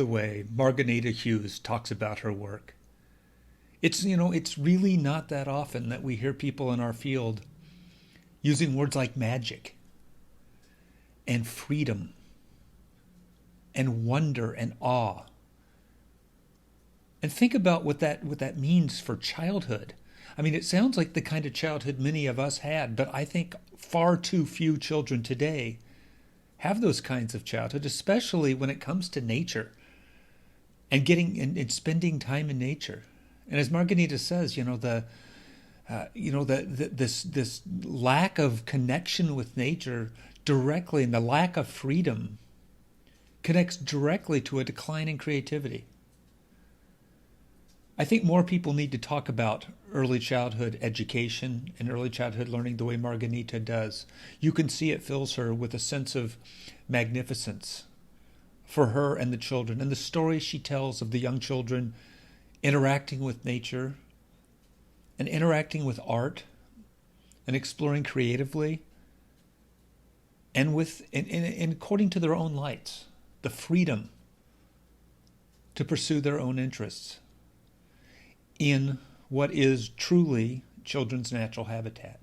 the way Marghanita Hughes talks about her work. It's really not that often that we hear people in our field using words like magic and freedom and wonder and awe. And think about what that means for childhood. I mean, it sounds like the kind of childhood many of us had, but I think far too few children today have those kinds of childhood, especially when it comes to nature and getting and spending time in nature. And as Marghanita says, this lack of connection with nature directly, and the lack of freedom connects directly to a decline in creativity. I think more people need to talk about early childhood education and early childhood learning the way Marghanita does. You can see it fills her with a sense of magnificence for her and the children, and the stories she tells of the young children interacting with nature and interacting with art and exploring creatively and according to their own lights, the freedom to pursue their own interests in what is truly children's natural habitat.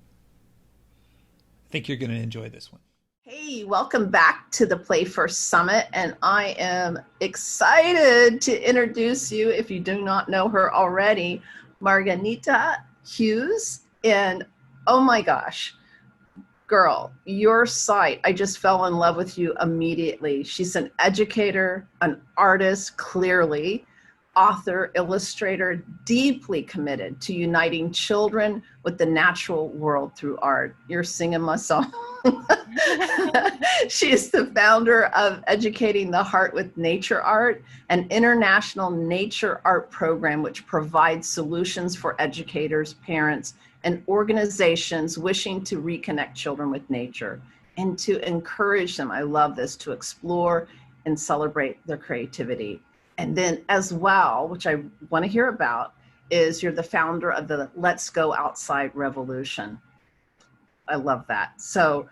I think you're going to enjoy this one. Hey, welcome back to the Play First Summit, and I am excited to introduce you, if you do not know her already, Marghanita Hughes. And oh my gosh, girl, your site, I just fell in love with you immediately. She's an educator, an artist, clearly, author, illustrator, deeply committed to uniting children with the natural world through art. You're singing my song. She is the founder of Educating the Heart with Nature Art, an international nature art program which provides solutions for educators, parents, and organizations wishing to reconnect children with nature and to encourage them, I love this, to explore and celebrate their creativity. And then as well, which I want to hear about, is you're the founder of the Let's Go Outside Revolution. I love that. So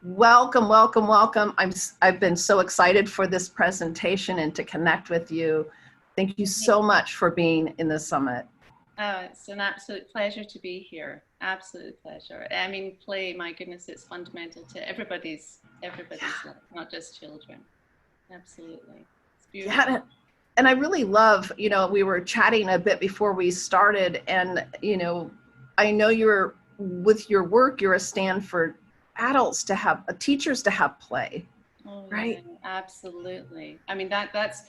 welcome, welcome, welcome. I've been so excited for this presentation and to connect with you. Thank you so much for being in the summit. Oh, it's an absolute pleasure to be here. Absolute pleasure. I mean, play, my goodness, it's fundamental to everybody's life, not just children. Absolutely. It's beautiful. Yeah, and I really love, we were chatting a bit before we started, and, I know with your work, you're a stand for adults to have, teachers to have play, right? Yeah, absolutely. I mean, that's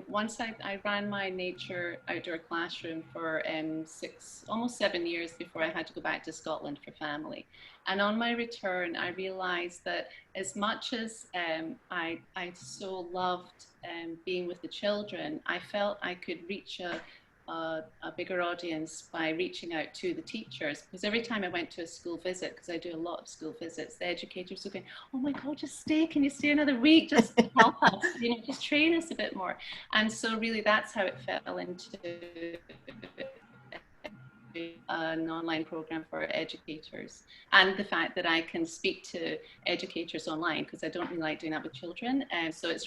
once I ran my nature outdoor classroom for almost 7 years before I had to go back to Scotland for family. And on my return, I realized that as much as I so loved being with the children, I felt I could reach a bigger audience by reaching out to the teachers, because every time I went to a school visit, because I do a lot of school visits, the educators were going, oh my God, just stay, can you stay another week, just help us, just train us a bit more. And so really that's how it fell into an online program for educators, and the fact that I can speak to educators online, because I don't really like doing that with children, and so it's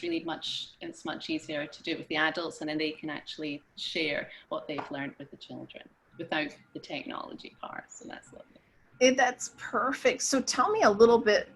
much easier to do it with the adults, and then they can actually share what they've learned with the children without the technology part. So that's lovely. That's perfect. So tell me a little bit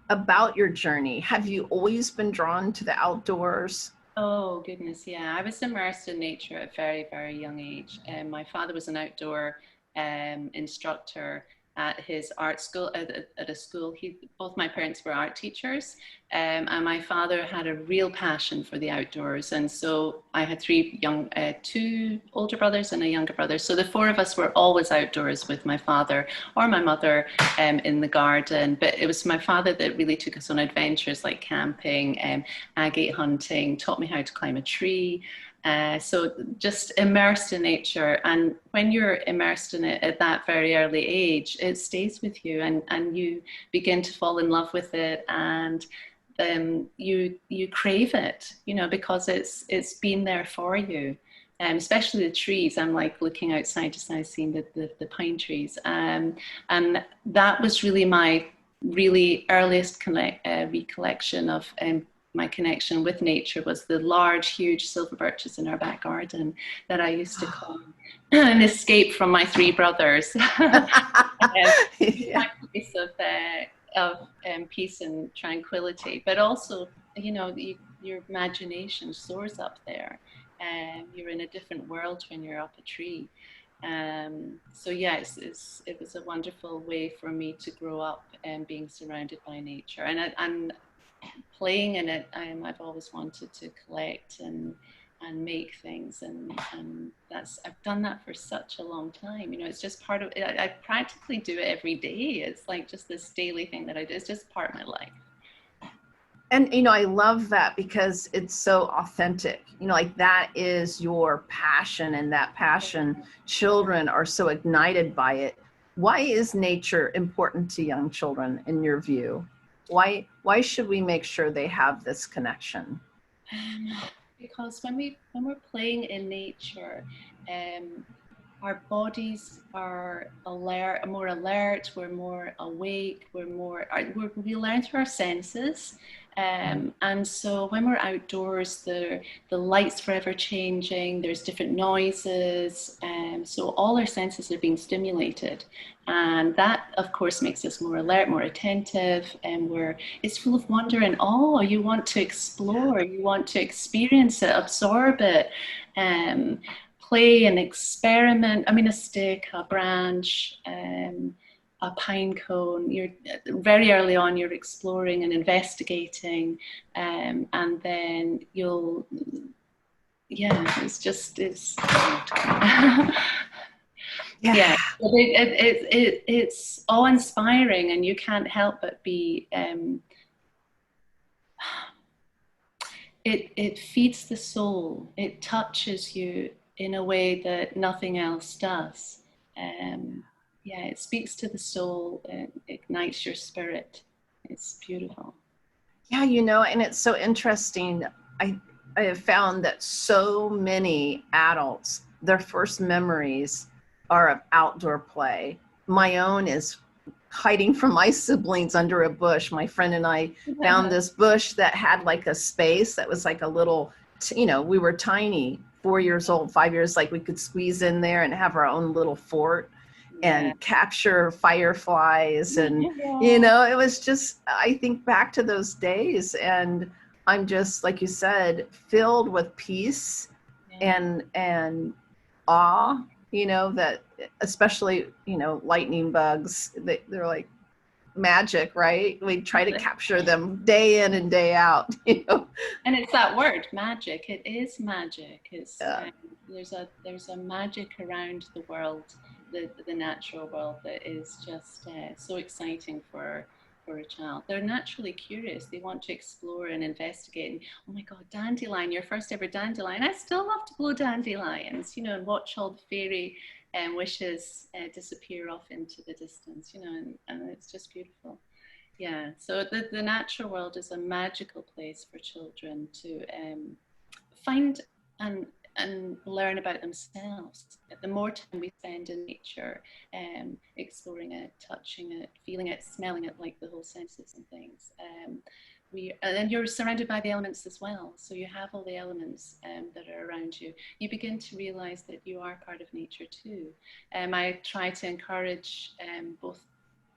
about your journey. Have you always been drawn to the outdoors? Oh goodness, yeah. I was immersed in nature at a very, very young age. My father was an outdoor instructor at his art school, at a school. Both my parents were art teachers, and my father had a real passion for the outdoors. And so I had two older brothers and a younger brother. So the four of us were always outdoors with my father or my mother in the garden. But it was my father that really took us on adventures like camping, agate hunting, taught me how to climb a tree. So just immersed in nature, and when you're immersed in it at that very early age, it stays with you, and you begin to fall in love with it, and you crave it, because it's been there for you. Especially the trees. I'm like looking outside just now, seeing the pine trees, and that was really my earliest recollection of my connection with nature was the large, huge silver birches in our back garden that I used to call an escape from my three brothers. Yeah. My place of peace and tranquility, but also, you know, your imagination soars up there. You're in a different world when you're up a tree. So yeah, it was a wonderful way for me to grow up and being surrounded by nature, and playing in it. I've always wanted to collect and make things, and that's, I've done that for such a long time. You know, it's just part of it. I practically do it every day. It's like just this daily thing that I do. It's just part of my life. And, you know, I love that because it's so authentic, you know, like that is your passion, and that passion, children are so ignited by it. Why is nature important to young children in your view? Why should we make sure they have this connection? Because when we're playing in nature, our bodies are alert, more alert. We're more awake. We learn through our senses, and so when we're outdoors, the light's forever changing. There's different noises, so all our senses are being stimulated, and that, of course, makes us more alert, more attentive, and it's full of wonder and awe. You want to explore. You want to experience it, absorb it. Play and experiment. I mean, a stick, a branch, a pine cone. You're very early on. You're exploring and investigating, and then you'll. Yeah, it's. Yeah, it's awe-inspiring, and you can't help but be. It feeds the soul. It touches you in a way that nothing else does. Yeah, it speaks to the soul and ignites your spirit. It's beautiful. Yeah, you know, and it's so interesting. I have found that so many adults, their first memories are of outdoor play. My own is hiding from my siblings under a bush. My friend and I found this bush that had like a space that was like a little, you know, we were tiny, 4 years old, 5 years, like we could squeeze in there and have our own little fort and capture fireflies. And, you know, it was just, I think back to those days, and I'm just, like you said, filled with peace and awe, you know, that especially, you know, lightning bugs, they're like magic, right? We try to capture them day in and day out, you know. And it's that word, magic. It is magic. It's there's a magic around the world, the natural world, that is just so exciting for a child. They're naturally curious. They want to explore and investigate. And, oh my God, dandelion, your first ever dandelion. I still love to blow dandelions, you know, and watch all the fairy wishes disappear off into the distance, you know, and it's just beautiful. Yeah, so the natural world is a magical place for children to find and learn about themselves. The more time we spend in nature, exploring it, touching it, feeling it, smelling it, like the whole senses and things, and you're surrounded by the elements as well. So you have all the elements that are around you. You begin to realize that you are part of nature too. I try to encourage both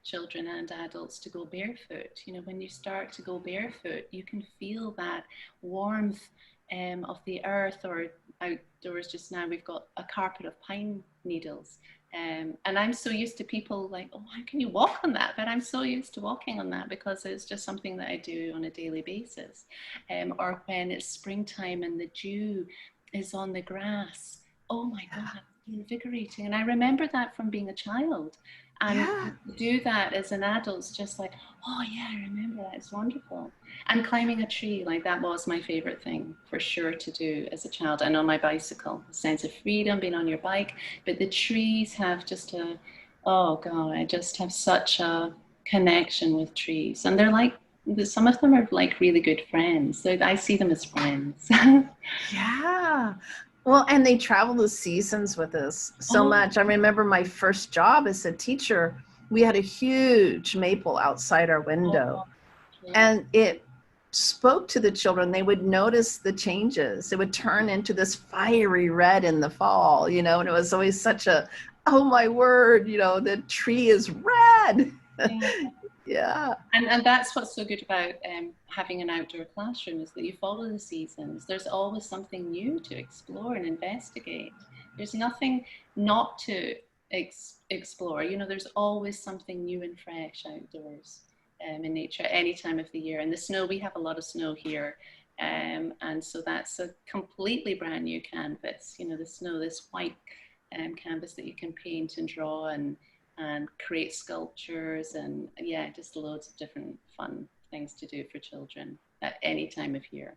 children and adults to go barefoot. You know, when you start to go barefoot, you can feel that warmth of the earth. Or outdoors just now, we've got a carpet of pine needles. And I'm so used to people like, oh, how can you walk on that? But I'm so used to walking on that because it's just something that I do on a daily basis. Or when it's springtime and the dew is on the grass, oh my God, it's invigorating. And I remember that from being a child. And to do that as an adult is just like, oh yeah, I remember that. It's wonderful. And climbing a tree, like that was my favorite thing for sure to do as a child. And on my bicycle, a sense of freedom, being on your bike. But the trees have just oh God, I just have such a connection with trees. And they're like, some of them are like really good friends. So I see them as friends. Yeah. Well, and they travel the seasons with us so much. I remember my first job as a teacher, we had a huge maple outside our window. And spoke to the children, they would notice the changes. It would turn into this fiery red in the fall, you know, and it was always such a, oh my word, you know, the tree is red. Yeah. Yeah. And that's what's so good about having an outdoor classroom, is that you follow the seasons. There's always something new to explore and investigate. There's nothing not to explore. You know, there's always something new and fresh outdoors in nature any time of the year. And the snow, we have a lot of snow here. And so that's a completely brand new canvas. You know, the snow, this white canvas that you can paint and draw and create sculptures, and yeah, just loads of different fun things to do for children at any time of year.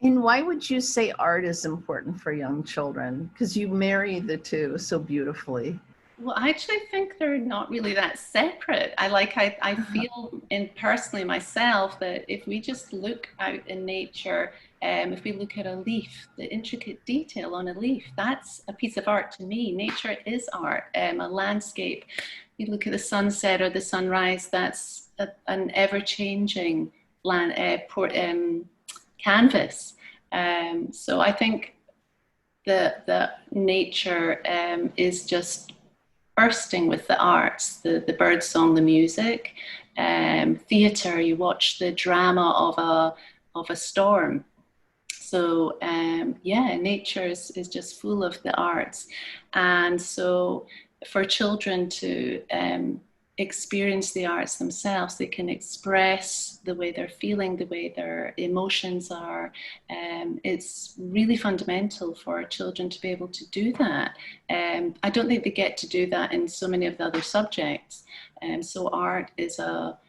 And why would you say art is important for young children? Because you marry the two so beautifully. Well, I actually think they're not really that separate. I feel in personally myself that if we just look out in nature, if we look at a leaf, the intricate detail on a leaf, that's a piece of art to me. Nature is art. A landscape, you look at the sunset or the sunrise, that's an ever-changing canvas. So I think the nature is just bursting with the arts, the bird song, the music, theatre. You watch the drama of a storm. So yeah, nature is just full of the arts, and so for children to experience the arts themselves, they can express the way they're feeling, the way their emotions are. It's really fundamental for children to be able to do that. I don't think they get to do that in so many of the other subjects. So art is a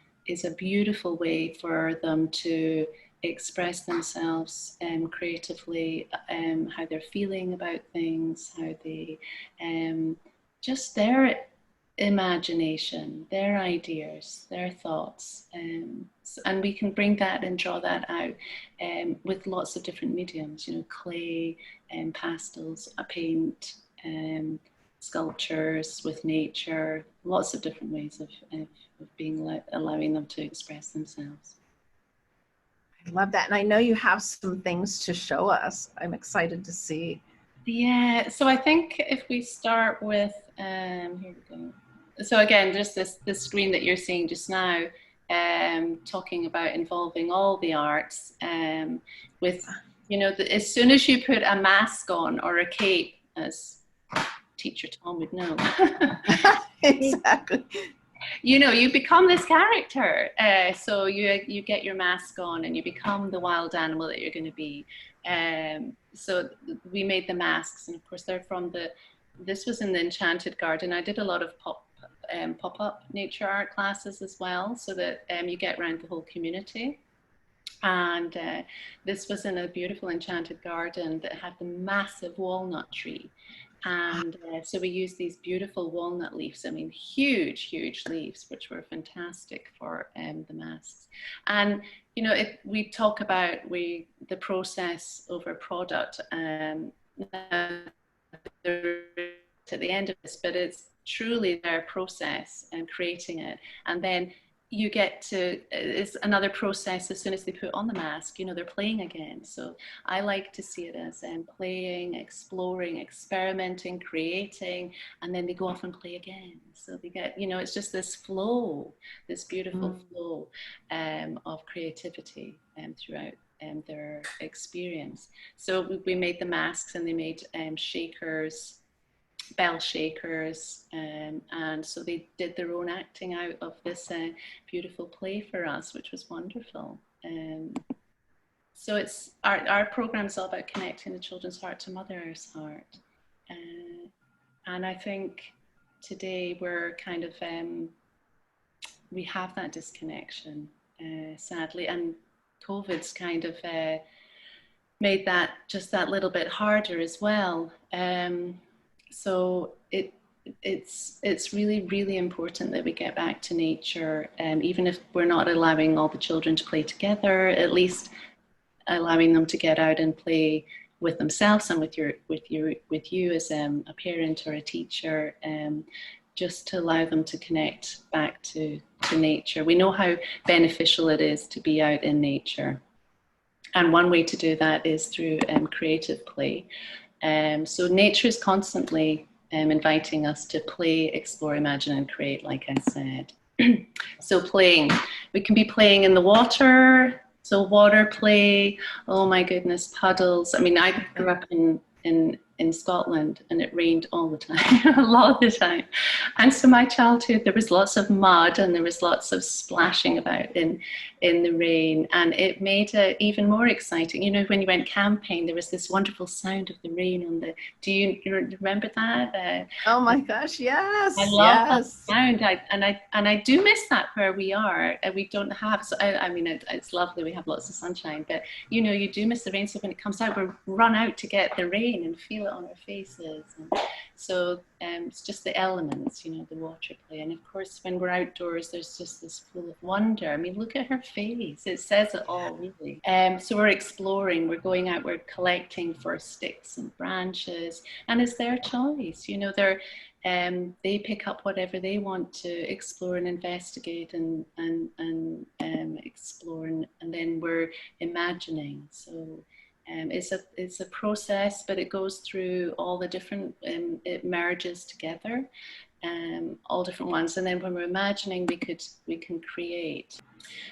beautiful way for them to express themselves creatively, how they're feeling about things, how they just their imagination, their ideas, their thoughts, and we can bring that and draw that out with lots of different mediums, you know, clay and pastels, a paint, sculptures with nature, lots of different ways of being allowing them to express themselves. I love that. And I know you have some things to show us. I'm excited to see. Yeah, so I think if we start with, here we go. So again, just this screen that you're seeing just now, talking about involving all the arts, with, you know, as soon as you put a mask on or a cape, as teacher Tom would know. Exactly. You know, you become this character. So you get your mask on and you become the wild animal that you're going to be. So we made the masks, and of course they're from this was in the Enchanted Garden. I did a lot of pop-up nature art classes as well, so that you get around the whole community. And this was in a beautiful Enchanted Garden that had the massive walnut tree. And so we used these beautiful walnut leaves, I mean, huge, huge leaves, which were fantastic for the masks. And, you know, we talk about the process over product at the end of this, but it's truly their process and creating it. And then you get to, it's another process as soon as they put on the mask, you know, they're playing again. So I like to see it as playing, exploring, experimenting, creating, and then they go off and play again. So they get, you know, it's just this flow, this beautiful flow of creativity throughout their experience. So we made the masks, and they made shakers, bell shakers, and so they did their own acting out of this beautiful play for us, which was wonderful. So it's our program is all about connecting the children's heart to Mother Earth's heart, and I think today we're kind of we have that disconnection, sadly, and COVID's kind of made that just that little bit harder as well. So it's really, really important that we get back to nature, even if we're not allowing all the children to play together, at least allowing them to get out and play with themselves and with you as a parent or a teacher, just to allow them to connect back to nature. We know how beneficial it is to be out in nature. And one way to do that is through creative play. So nature is constantly inviting us to play, explore, imagine, and create, like I said. So playing, we can be playing in the water. So water play, oh my goodness, puddles. I mean, I grew up in Scotland, and it rained all the time, a lot of the time. And so my childhood, there was lots of mud and there was lots of splashing about in the rain, and it made it even more exciting. You know, when you went camping, there was this wonderful sound of the rain on the, do you remember that? Oh my gosh, yes, I love that yes. sound, and I do miss that where we are. We don't have. So I mean, it's lovely. We have lots of sunshine, but you know, you do miss the rain. So when it comes out, we run out to get the rain and feel it on our faces. And so it's just the elements, you know, the water play, and of course, when we're outdoors, there's just this full of wonder. I mean, look at her face; it says it all, really. So we're exploring. We're going out. We're collecting for sticks and branches, and it's their choice. You know, they pick up whatever they want to explore and investigate and explore, and then we're imagining. So it's a process, but it goes through all the different, it merges together, all different ones, and then when we're imagining, we can create.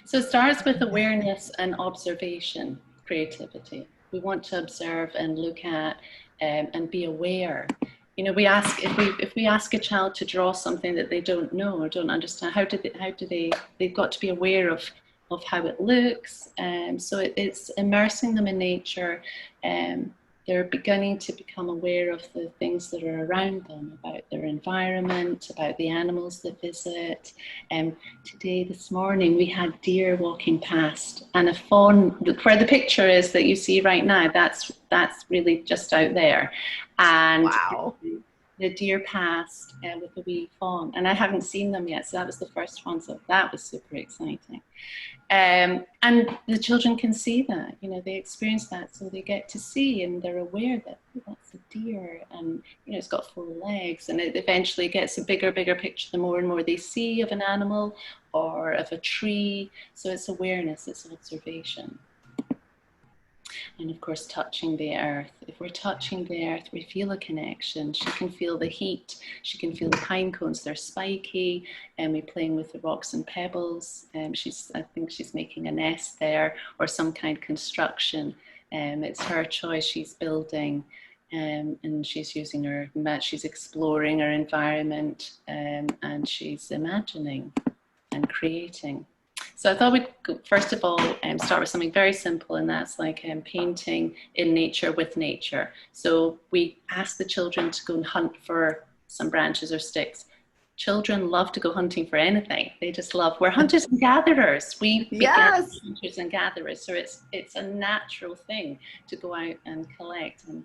So it starts with awareness and observation, creativity. We want to observe and look at and be aware. You know, we ask, if we ask a child to draw something that they don't know or don't understand, they've got to be aware of how it looks. So it's immersing them in nature. They're beginning to become aware of the things that are around them, about their environment, about the animals that visit. This morning, we had deer walking past, and a fawn, where the picture is that you see right now, that's really just out there. And wow. The deer passed with a wee fawn, and I haven't seen them yet, so that was the first one, so that was super exciting. And the children can see that, you know, they experience that, so they get to see, and they're aware that, oh, that's a deer, and you know, it's got 4 legs, and it eventually gets a bigger picture the more and more they see of an animal or of a tree. So it's awareness, it's observation. And of course, touching the earth. If we're touching the earth, we feel a connection. She can feel the heat. She can feel the pine cones, they're spiky. And we're playing with the rocks and pebbles. I think she's making a nest there, or some kind of construction. It's her choice, she's building. And she's using she's exploring her environment, and she's imagining and creating. So I thought we'd first of all start with something very simple, and that's like painting in nature with nature. So we ask the children to go and hunt for some branches or sticks. Children love to go hunting for anything. They just love, we're hunters and gatherers. We began hunters and gatherers. So it's a natural thing to go out and collect. And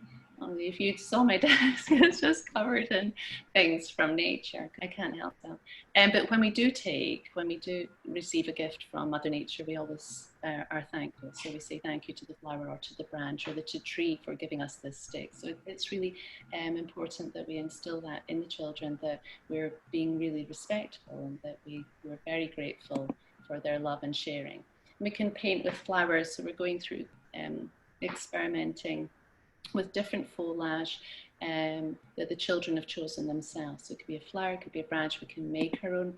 if you saw my desk, it's just covered in things from nature. I can't help that. But when we do receive a gift from Mother Nature, we always are thankful. So we say thank you to the flower or to the branch or to the tree for giving us this stick. So it's really important that we instill that in the children, that we're being really respectful, and that we're very grateful for their love and sharing. And we can paint with flowers. So we're going through experimenting with different foliage that the children have chosen themselves. So it could be a flower, it could be a branch. We can make our own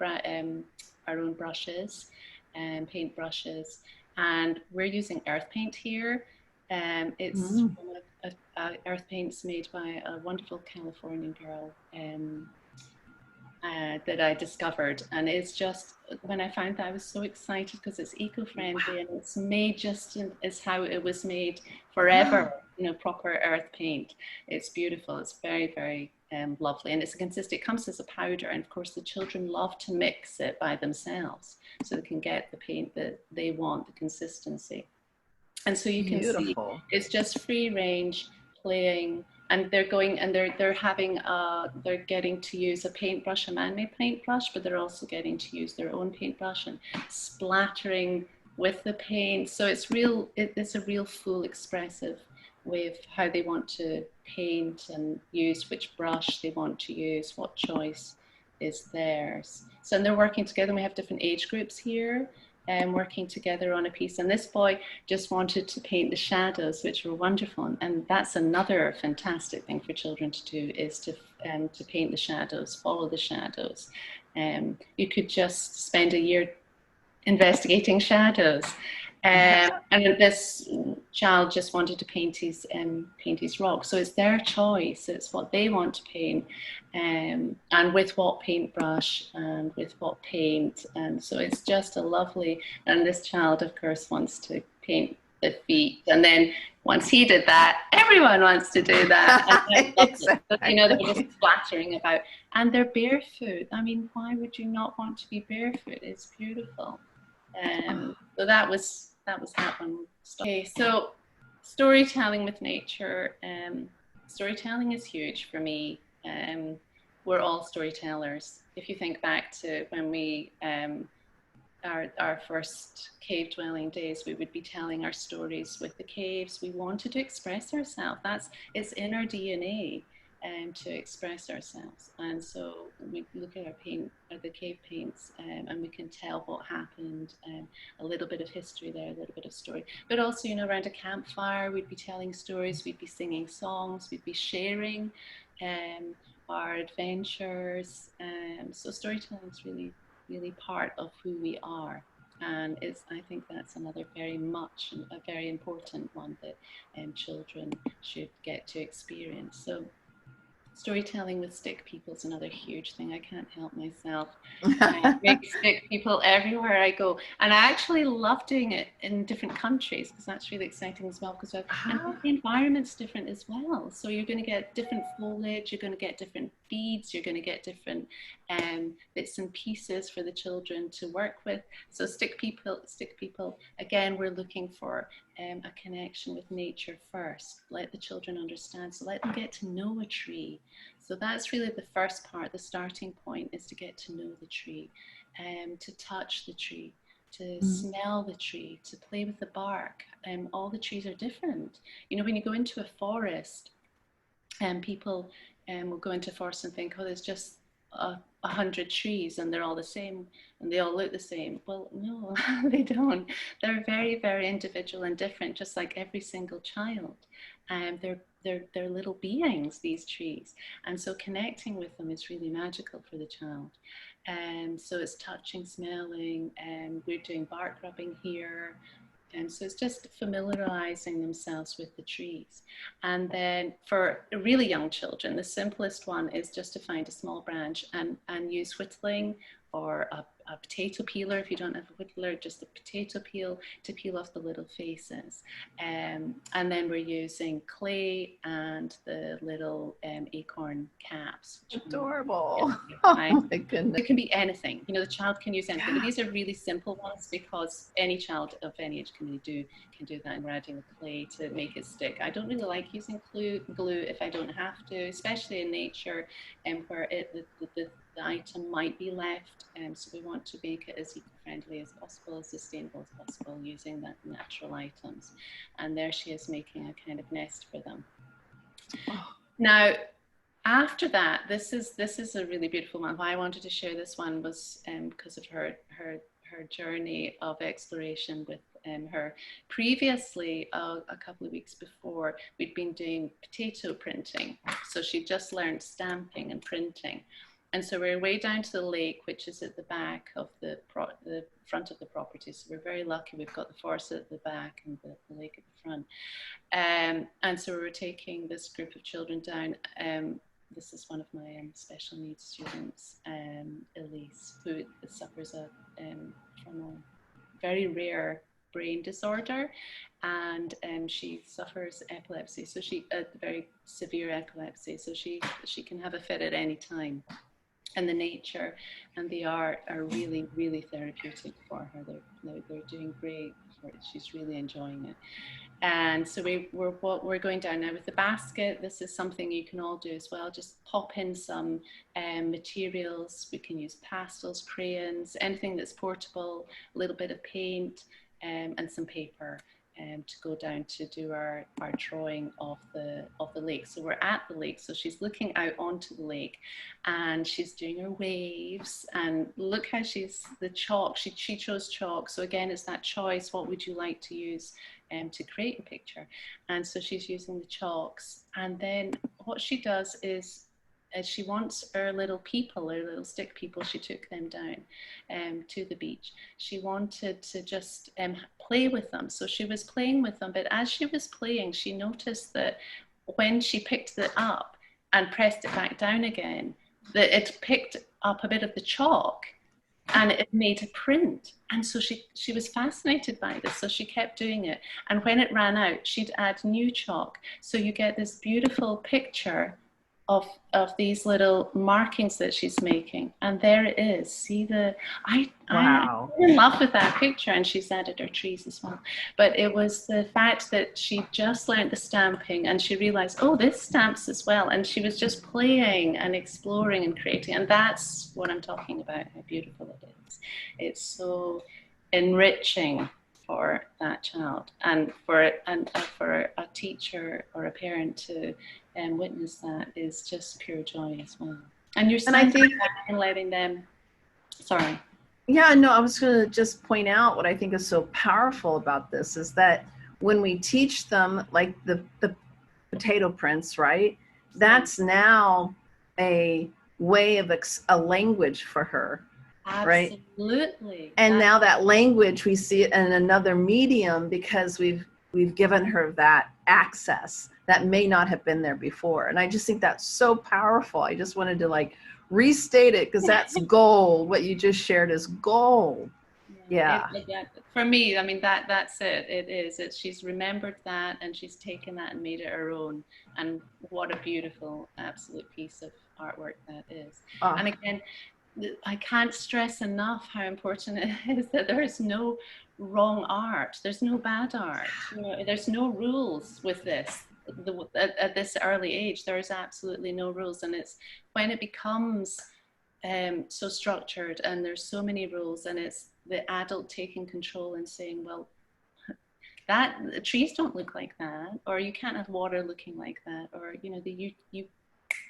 brushes, paint brushes, and we're using earth paint here. It's earth paints made by a wonderful Californian girl that I discovered, and it's just, when I found that, I was so excited because it's eco-friendly, and it's made just as how it was made forever. You know, proper earth paint. It's beautiful. It's very, very lovely, and it's consistent. It comes as a powder, and of course the children love to mix it by themselves, so they can get the paint that they want, the consistency. And so you can see it's just free range playing, and they're going, and they're getting to use a paintbrush, a man-made paintbrush, but they're also getting to use their own paintbrush and splattering with the paint. So it's a real full expressive way of how they want to paint, and use which brush they want to use, what choice is theirs. So and they're working together, and we have different age groups here and working together on a piece. And this boy just wanted to paint the shadows, which were wonderful. And that's another fantastic thing for children to do, is to paint the shadows, follow the shadows. You could just spend a year investigating shadows. And this child just wanted to paint his rock. So it's their choice. It's what they want to paint, and with what paintbrush and with what paint. And so it's just a lovely. And this child, of course, wants to paint the feet. And then once he did that, everyone wants to do that. Exactly. You know, they're just splattering about, and they're barefoot. I mean, why would you not want to be barefoot? It's beautiful. So that was that one. Okay, so storytelling with nature. Storytelling is huge for me. We're all storytellers. If you think back to when we our first cave dwelling days, we would be telling our stories with the caves. We wanted to express ourselves. It's in our DNA. To express ourselves, and so we look at the cave paints, and we can tell what happened, a little bit of history there, a little bit of story, but also, you know, around a campfire, we'd be telling stories, we'd be singing songs, we'd be sharing our adventures. So storytelling is really, really part of who we are. And I think that's another very important one that children should get to experience. So storytelling with stick people is another huge thing. I can't help myself. I make stick people everywhere I go. And I actually love doing it in different countries, because that's really exciting as well, because the environment's different as well. So you're going to get different foliage, you're going to get different feeds, you're going to get different bits and pieces for the children to work with. So stick people, again, we're looking for a connection with nature first. Let the children understand. So let them get to know a tree. So that's really the first part. The starting point is to get to know the tree, to touch the tree, to smell the tree, to play with the bark. All the trees are different. You know, when you go into a forest, people will go into a forest and think, oh, there's just 100 trees and they're all the same and they all look the same. Well, no, they don't. They're very, very individual and different, just like every single child. They're little beings, these trees. And so connecting with them is really magical for the child. So it's touching, smelling, and we're doing bark rubbing here. And so it's just familiarizing themselves with the trees. And then for really young children, the simplest one is just to find a small branch and use whittling or a potato peeler. If you don't have a whittler, just a potato peel to peel off the little faces. And then we're using clay and the little acorn caps. Adorable. Oh my goodness. It can be anything. You know, the child can use anything. But these are really simple ones, because any child of any age can do that. And we're adding the clay to make it stick. I don't really like using glue if I don't have to, especially in nature, where the item might be left. So we want to make it as eco-friendly as possible, as sustainable as possible, using that natural items. And there she is making a kind of nest for them. Now, after that, this is a really beautiful one. Why I wanted to share this one was because of her journey of exploration with her. Previously, a couple of weeks before, we'd been doing potato printing. So she just learned stamping and printing. And so we're way down to the lake, which is at the back of the front of the property. So we're very lucky. We've got the forest at the back and the lake at the front. And so we were taking this group of children down. This is one of my special needs students, Elise, who suffers from a very rare brain disorder, and she suffers epilepsy. So very severe epilepsy. So she can have a fit at any time. And the nature and the art are really, really therapeutic for her. They're doing great. She's really enjoying it. And so we're going down now with the basket. This is something you can all do as well. Just pop in some materials. We can use pastels, crayons, anything that's portable, a little bit of paint, and some paper. to go down to do our drawing of the lake. So we're at the lake. So she's looking out onto the lake, and she's doing her waves. And look how the chalk. She chose chalk. So again, it's that choice. What would you like to use to create a picture? And so she's using the chalks. And then what she does is, she wants her little people, her little stick people, she took them down to the beach. She wanted to just play with them. So she was playing with them, but as she was playing, she noticed that when she picked it up and pressed it back down again, that it picked up a bit of the chalk and it made a print. And so she was fascinated by this. So she kept doing it. And when it ran out, she'd add new chalk. So you get this beautiful picture of these little markings that she's making. And there it is. See Wow. I'm in love with that picture, and she's added her trees as well. But it was the fact that she just learned the stamping, and she realized, oh, this stamps as well. And she was just playing and exploring and creating. And that's what I'm talking about, how beautiful it is. It's so enriching for that child, and for a teacher or a parent to witness that is just pure joy as well. And you're standing back and letting them. Sorry. Yeah, no, I was going to just point out what I think is so powerful about this is that when we teach them, like the potato prints, right? That's now a way of a language for her. Right? Absolutely. And now that language, we see it in another medium because we've given her that access that may not have been there before. And I just think that's so powerful. I just wanted to like restate it because that's gold. What you just shared is gold. Yeah. For me, I mean, that's it. It is. She's remembered that, and she's taken that and made it her own. And what a beautiful, absolute piece of artwork that is. And again, I can't stress enough how important it is that there is no wrong art. There's no bad art. You know, there's no rules with this. At this early age, there is absolutely no rules. And it's when it becomes so structured and there's so many rules, and it's the adult taking control and saying, well, that trees don't look like that, or you can't have water looking like that, or you know, you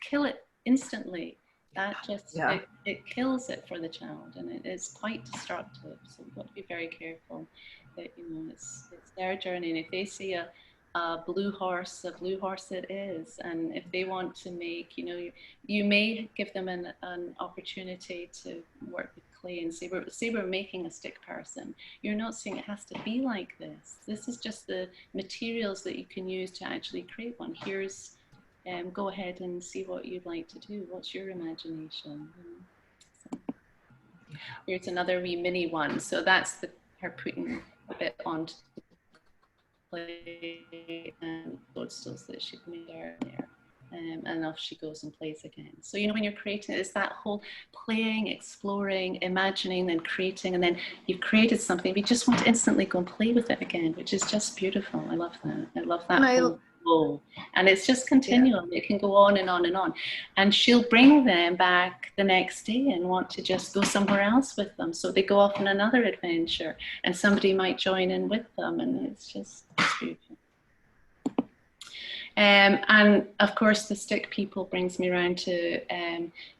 kill it instantly. That just it kills it for the child, and it is quite destructive. So we've got to be very careful that, you know, it's their journey, and if they see a blue horse it is. And if they want to make, you know, you may give them an opportunity to work with clay and say we're making a stick person. You're not saying it has to be like this. This is just the materials that you can use to actually create one. Here's go ahead and see what you'd like to do. What's your imagination? So, here's another wee mini one. So that's her putting a bit onto the play and toadstools that she'd made earlier. And off she goes and plays again. So, you know, when you're creating, it's that whole playing, exploring, imagining, and creating, and then you've created something, we just want to instantly go and play with it again, which is just beautiful. I love that. I love that whole flow. And it's just continual. It can go on and on and on. And she'll bring them back the next day and want to just go somewhere else with them. So they go off on another adventure, and somebody might join in with them, and it's beautiful. And of course, the stick people brings me around to,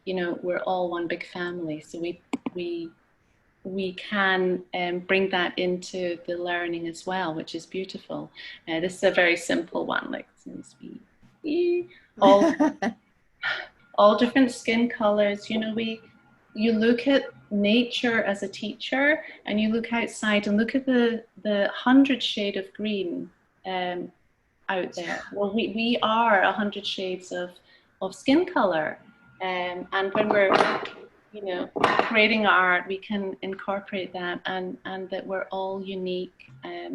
you know, we're all one big family. So we can bring that into the learning as well, which is beautiful. This is a very simple one, like all different skin colors. You know, you look at nature as a teacher, and you look outside and look at the 100 shade of green out there. Well, we are 100 shades of skin color, and when we're, you know, creating art, we can incorporate that, and that we're all unique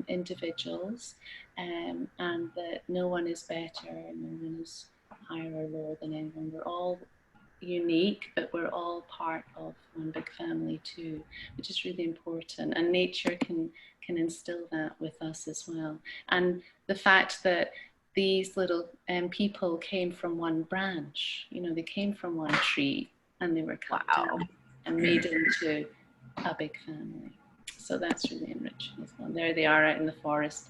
individuals, and that no one is better, no one is higher or lower than anyone. We're all unique, but we're all part of one big family too, which is really important. And nature can instill that with us as well. And the fact that these little people came from one branch, you know, they came from one tree, and they were cut down and made into a big family. So that's really enriching as well. There they are out in the forest,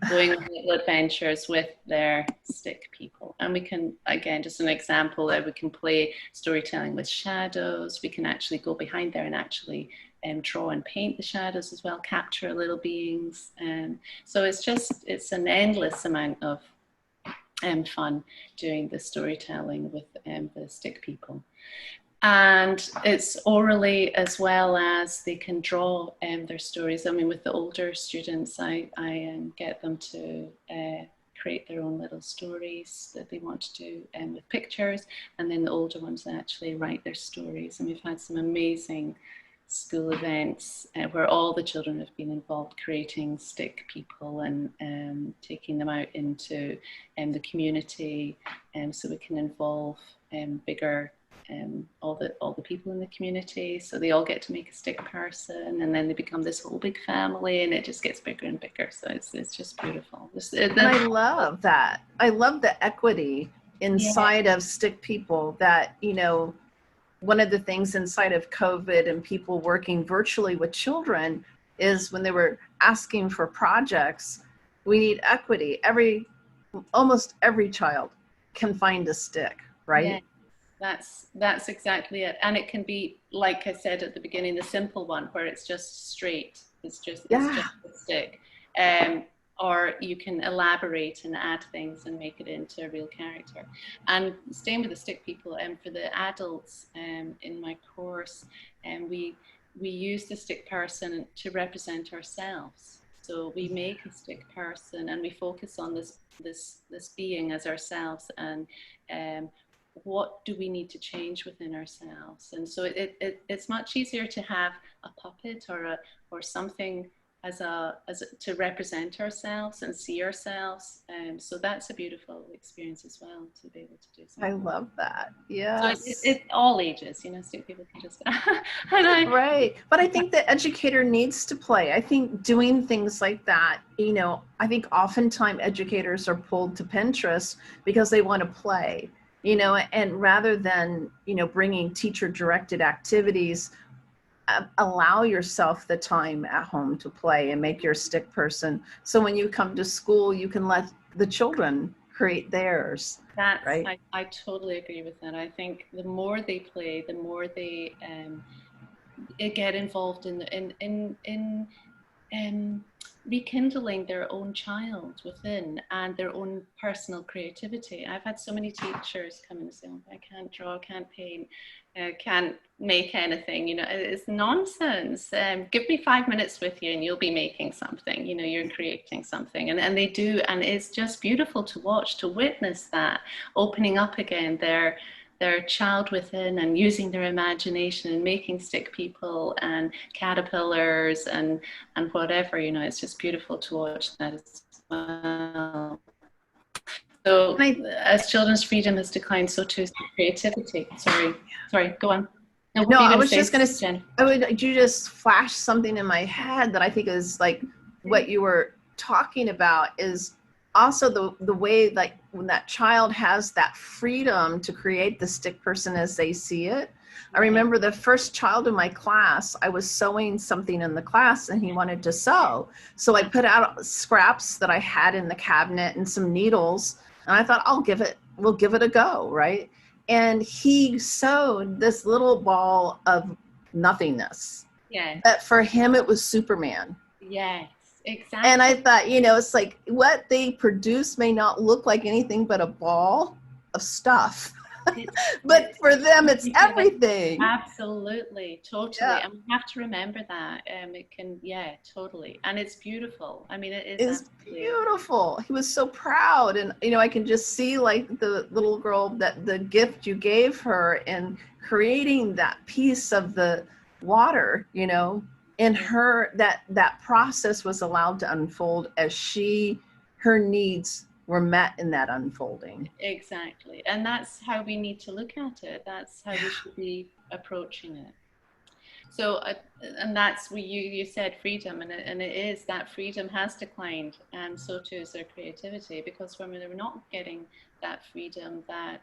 going on little adventures with their stick people. And we can, again, just an example, that we can play storytelling with shadows. We can actually go behind there and actually draw and paint the shadows as well, capture little beings. So it's an endless amount of fun doing the storytelling with the stick people. And it's orally as well as they can draw their stories. I mean, with the older students, I get them to create their own little stories that they want to do with pictures, and then the older ones actually write their stories. And we've had some amazing school events where all the children have been involved creating stick people and taking them out into the community, so we can involve bigger all the people in the community, so they all get to make a stick person, and then they become this whole big family, and it just gets bigger and bigger. So it's just beautiful. And I love that. I love the equity inside of stick people. That, you know, one of the things inside of COVID and people working virtually with children is when they were asking for projects, we need equity. Almost every child can find a stick, right? Yeah. That's exactly it. And it can be, like I said at the beginning, the simple one where it's just straight. It's just a stick. Or you can elaborate and add things and make it into a real character. And staying with the stick people, for the adults in my course, we use the stick person to represent ourselves. So we make a stick person and we focus on this being as ourselves, and what do we need to change within ourselves. And so it's much easier to have a puppet or something as to represent ourselves and see ourselves. So that's a beautiful experience as well, to be able to do something. I love that. Yes. So it's all ages, you know, so people can just right. But I think the educator needs to play. I think doing things like that, you know, I think oftentimes educators are pulled to Pinterest because they want to play, you know, and rather than, you know, bringing teacher directed activities, allow yourself the time at home to play and make your stick person. So when you come to school, you can let the children create theirs. Right? I totally agree with that. I think the more they play, the more they get involved in rekindling their own child within and their own personal creativity. I've had so many teachers come in and say, oh, I can't draw, can't paint, can't make anything, you know, it's nonsense. Give me 5 minutes with you and you'll be making something, you know, you're creating something. And they do, and it's just beautiful to watch, to witness that opening up again their child within and using their imagination and making stick people and caterpillars and whatever, you know, it's just beautiful to watch that as well. So as children's freedom has declined, so too is creativity. Sorry, go on. No, I was just going to, you just flashed something in my head that I think is like what you were talking about is also the way, like when that child has that freedom to create the stick person as they see it. I remember the first child in my class, I was sewing something in the class and he wanted to sew. So I put out scraps that I had in the cabinet and some needles, and I thought, we'll give it a go, right? And he sewed this little ball of nothingness. Yeah. But for him, it was Superman. Yes. Exactly. And I thought, you know, it's like what they produce may not look like anything but a ball of stuff. But for them, it's everything. Absolutely, totally. Yeah. And we have to remember that. It can, totally. And it's beautiful. I mean, it's beautiful. He was so proud. And, you know, I can just see like the little girl, that the gift you gave her and creating that piece of the water, you know, and her, that process was allowed to unfold as her needs were met in that unfolding. Exactly. And that's how we need to look at it. That's how we should be approaching it. So, and that's what you said, freedom, and it is that freedom has declined, and so too is their creativity, because when they're not getting that freedom, that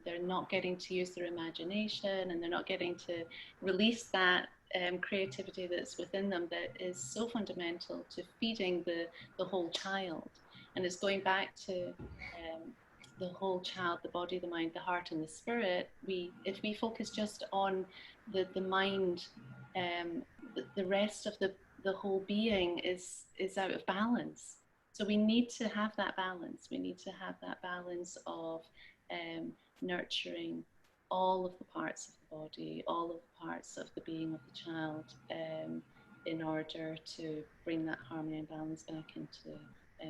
they're not getting to use their imagination, and they're not getting to release that creativity that's within them that is so fundamental to feeding the whole child. And it's going back to the whole child, the body, the mind, the heart, and the spirit. If we focus just on the mind, the rest of the whole being is out of balance. So we need to have that balance. We need to have that balance of nurturing all of the parts of the body, all of the parts of the being of the child, in order to bring that harmony and balance back into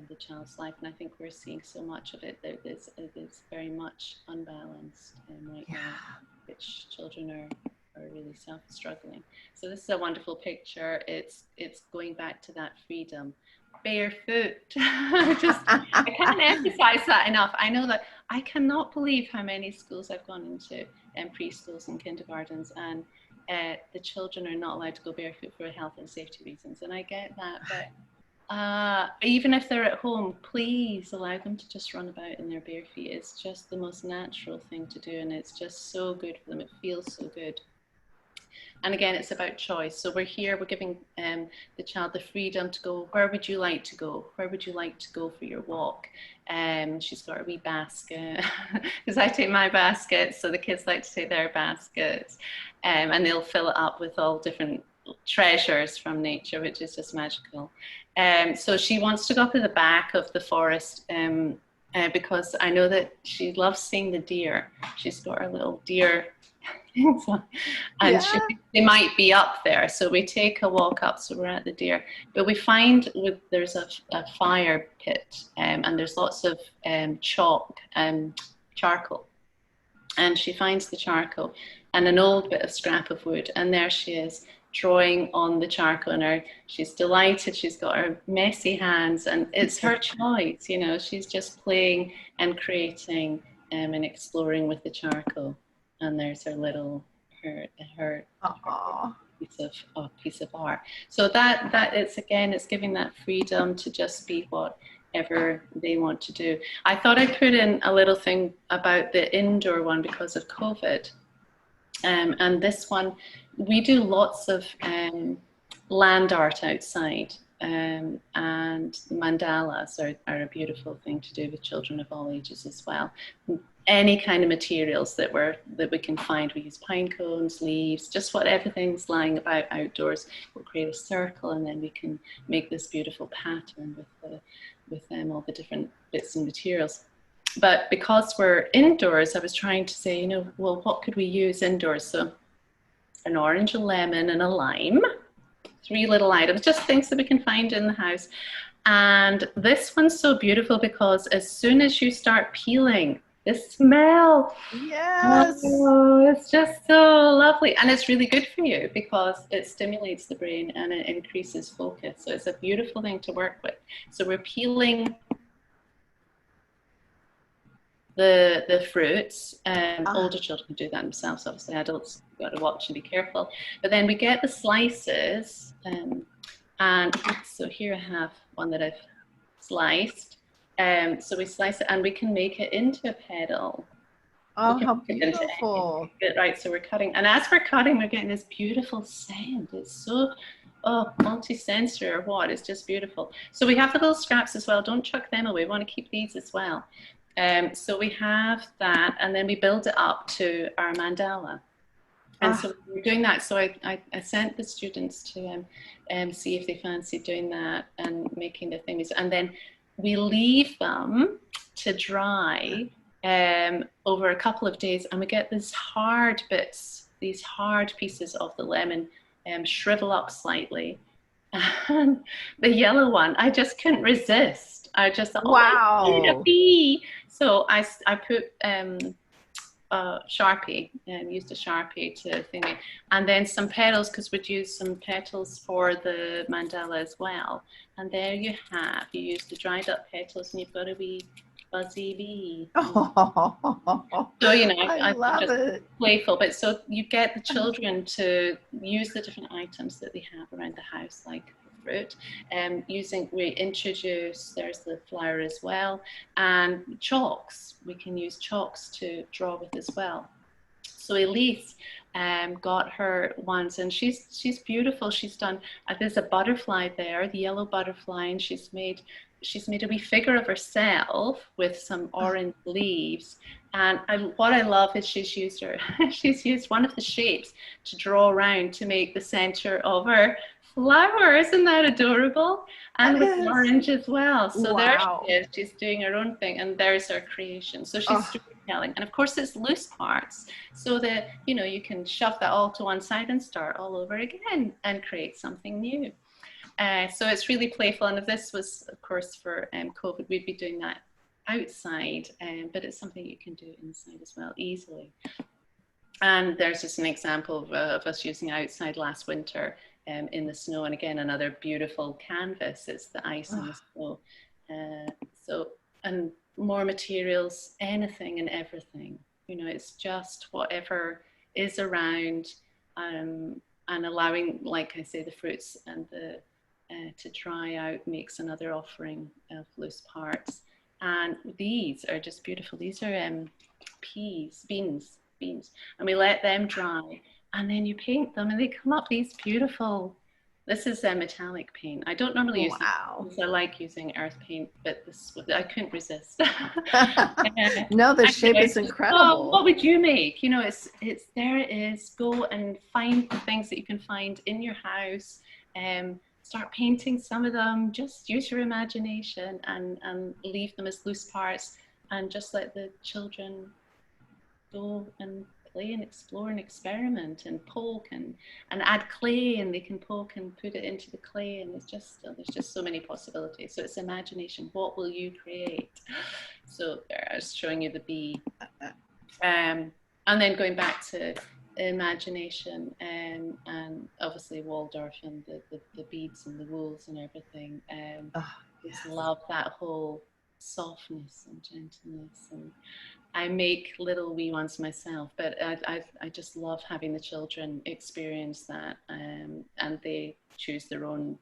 the child's life. And I think we're seeing so much of it that it's very much unbalanced right now, which children are really struggling. So this is a wonderful picture. It's going back to that freedom. Barefoot. I can't emphasize that enough. I know that I cannot believe how many schools I've gone into, preschools and kindergartens, and the children are not allowed to go barefoot for health and safety reasons. And I get that, but even if they're at home, please allow them to just run about in their bare feet. It's just the most natural thing to do, and it's just so good for them. It feels so good. And again, it's about choice. So we're here, we're giving the child the freedom to go, where would you like to go? Where would you like to go for your walk? She's got a wee basket, because I take my basket, so the kids like to take their baskets, and they'll fill it up with all different treasures from nature, which is just magical. So she wants to go up to the back of the forest, because I know that she loves seeing the deer. She's got her little deer and they might be up there, so we take a walk up. So we're at the deer, but we find there's a fire pit, and there's lots of chalk and charcoal, and she finds the charcoal and an old bit of scrap of wood, and there she is drawing on the charcoal, and she's delighted. She's got her messy hands, and it's her choice, you know. She's just playing and creating and exploring with the charcoal. And there's her little her piece of art. So that it's giving that freedom to just be whatever they want to do. I thought I'd put in a little thing about the indoor one because of COVID. And this one, we do lots of land art outside. And mandalas are a beautiful thing to do with children of all ages as well. Any kind of materials that we can find. We use pine cones, leaves, just what everything's lying about outdoors. We'll create a circle, and then we can make this beautiful pattern with all the different bits and materials. But because we're indoors, I was trying to say, well, what could we use indoors? So an orange, a lemon, and a lime. 3 little items, just things that we can find in the house. And this one's so beautiful because as soon as you start peeling, the smell, it's just so lovely. And it's really good for you because it stimulates the brain and it increases focus. So it's a beautiful thing to work with. So we're peeling the fruits. Older children can do that themselves. Obviously, adults, you've got to watch and be careful. But then we get the slices, and so here I have one that I've sliced. So we slice it, and we can make it into a petal. Oh, how beautiful! Right, so we're cutting, and as we're cutting, we're getting this beautiful scent. It's so multi-sensory, or what? It's just beautiful. So we have the little scraps as well. Don't chuck them away. We want to keep these as well. So we have that, and then we build it up to our mandala. And so we're doing that. So I sent the students to see if they fancy doing that and making the things. And then we leave them to dry over a couple of days, and we get these hard bits, these hard pieces of the lemon shrivel up slightly. And the yellow one, I just couldn't resist. I just thought, wow. I need a bee. So I put Sharpie, used a Sharpie to thingy, and then some petals, because we'd use some petals for the mandala as well. And there you have, you use the dried up petals, and you've got a wee fuzzy bee. Oh. So I love just it. Playful, but so you get the children to use the different items that they have around the house, like fruit, we introduce, there's the flower as well, and chalks. We can use chalks to draw with as well. So Elise got her once, and she's beautiful. She's done. There's a butterfly there, the yellow butterfly, and she's made a wee figure of herself with some orange leaves. And what I love is she's used her she's used one of the shapes to draw around to make the center of her flower. Isn't that adorable? And with the orange as well. So there she is. She's doing her own thing, and there's her creation. So she's storytelling, and of course it's loose parts, so that you can shove that all to one side and start all over again and create something new. So it's really playful, and if this was, of course, for COVID, we'd be doing that outside, but it's something you can do inside as well, easily. And there's just an example of us using outside last winter in the snow, and again, another beautiful canvas. It's the ice and the snow. And more materials, anything and everything. It's just whatever is around, and allowing, like I say, the fruits and the to dry out makes another offering of loose parts. And these are just beautiful. These are beans, and we let them dry, and then you paint them, and they come up these beautiful. This is a metallic paint. I don't normally use this. I like using earth paint, but this I couldn't resist. No, the shape is incredible. What would you make? It's there. It is. Go and find the things that you can find in your house. Start painting some of them. Just use your imagination and leave them as loose parts, and just let the children go and play and explore and experiment and poke and add clay, and they can poke and put it into the clay, and there's just so many possibilities. So it's imagination. What will you create? So I was showing you the bee, and then going back to imagination, and obviously Waldorf and the beads and the wools and everything. Just love that whole softness and gentleness, and I make little wee ones myself, but I just love having the children experience that, and they choose their own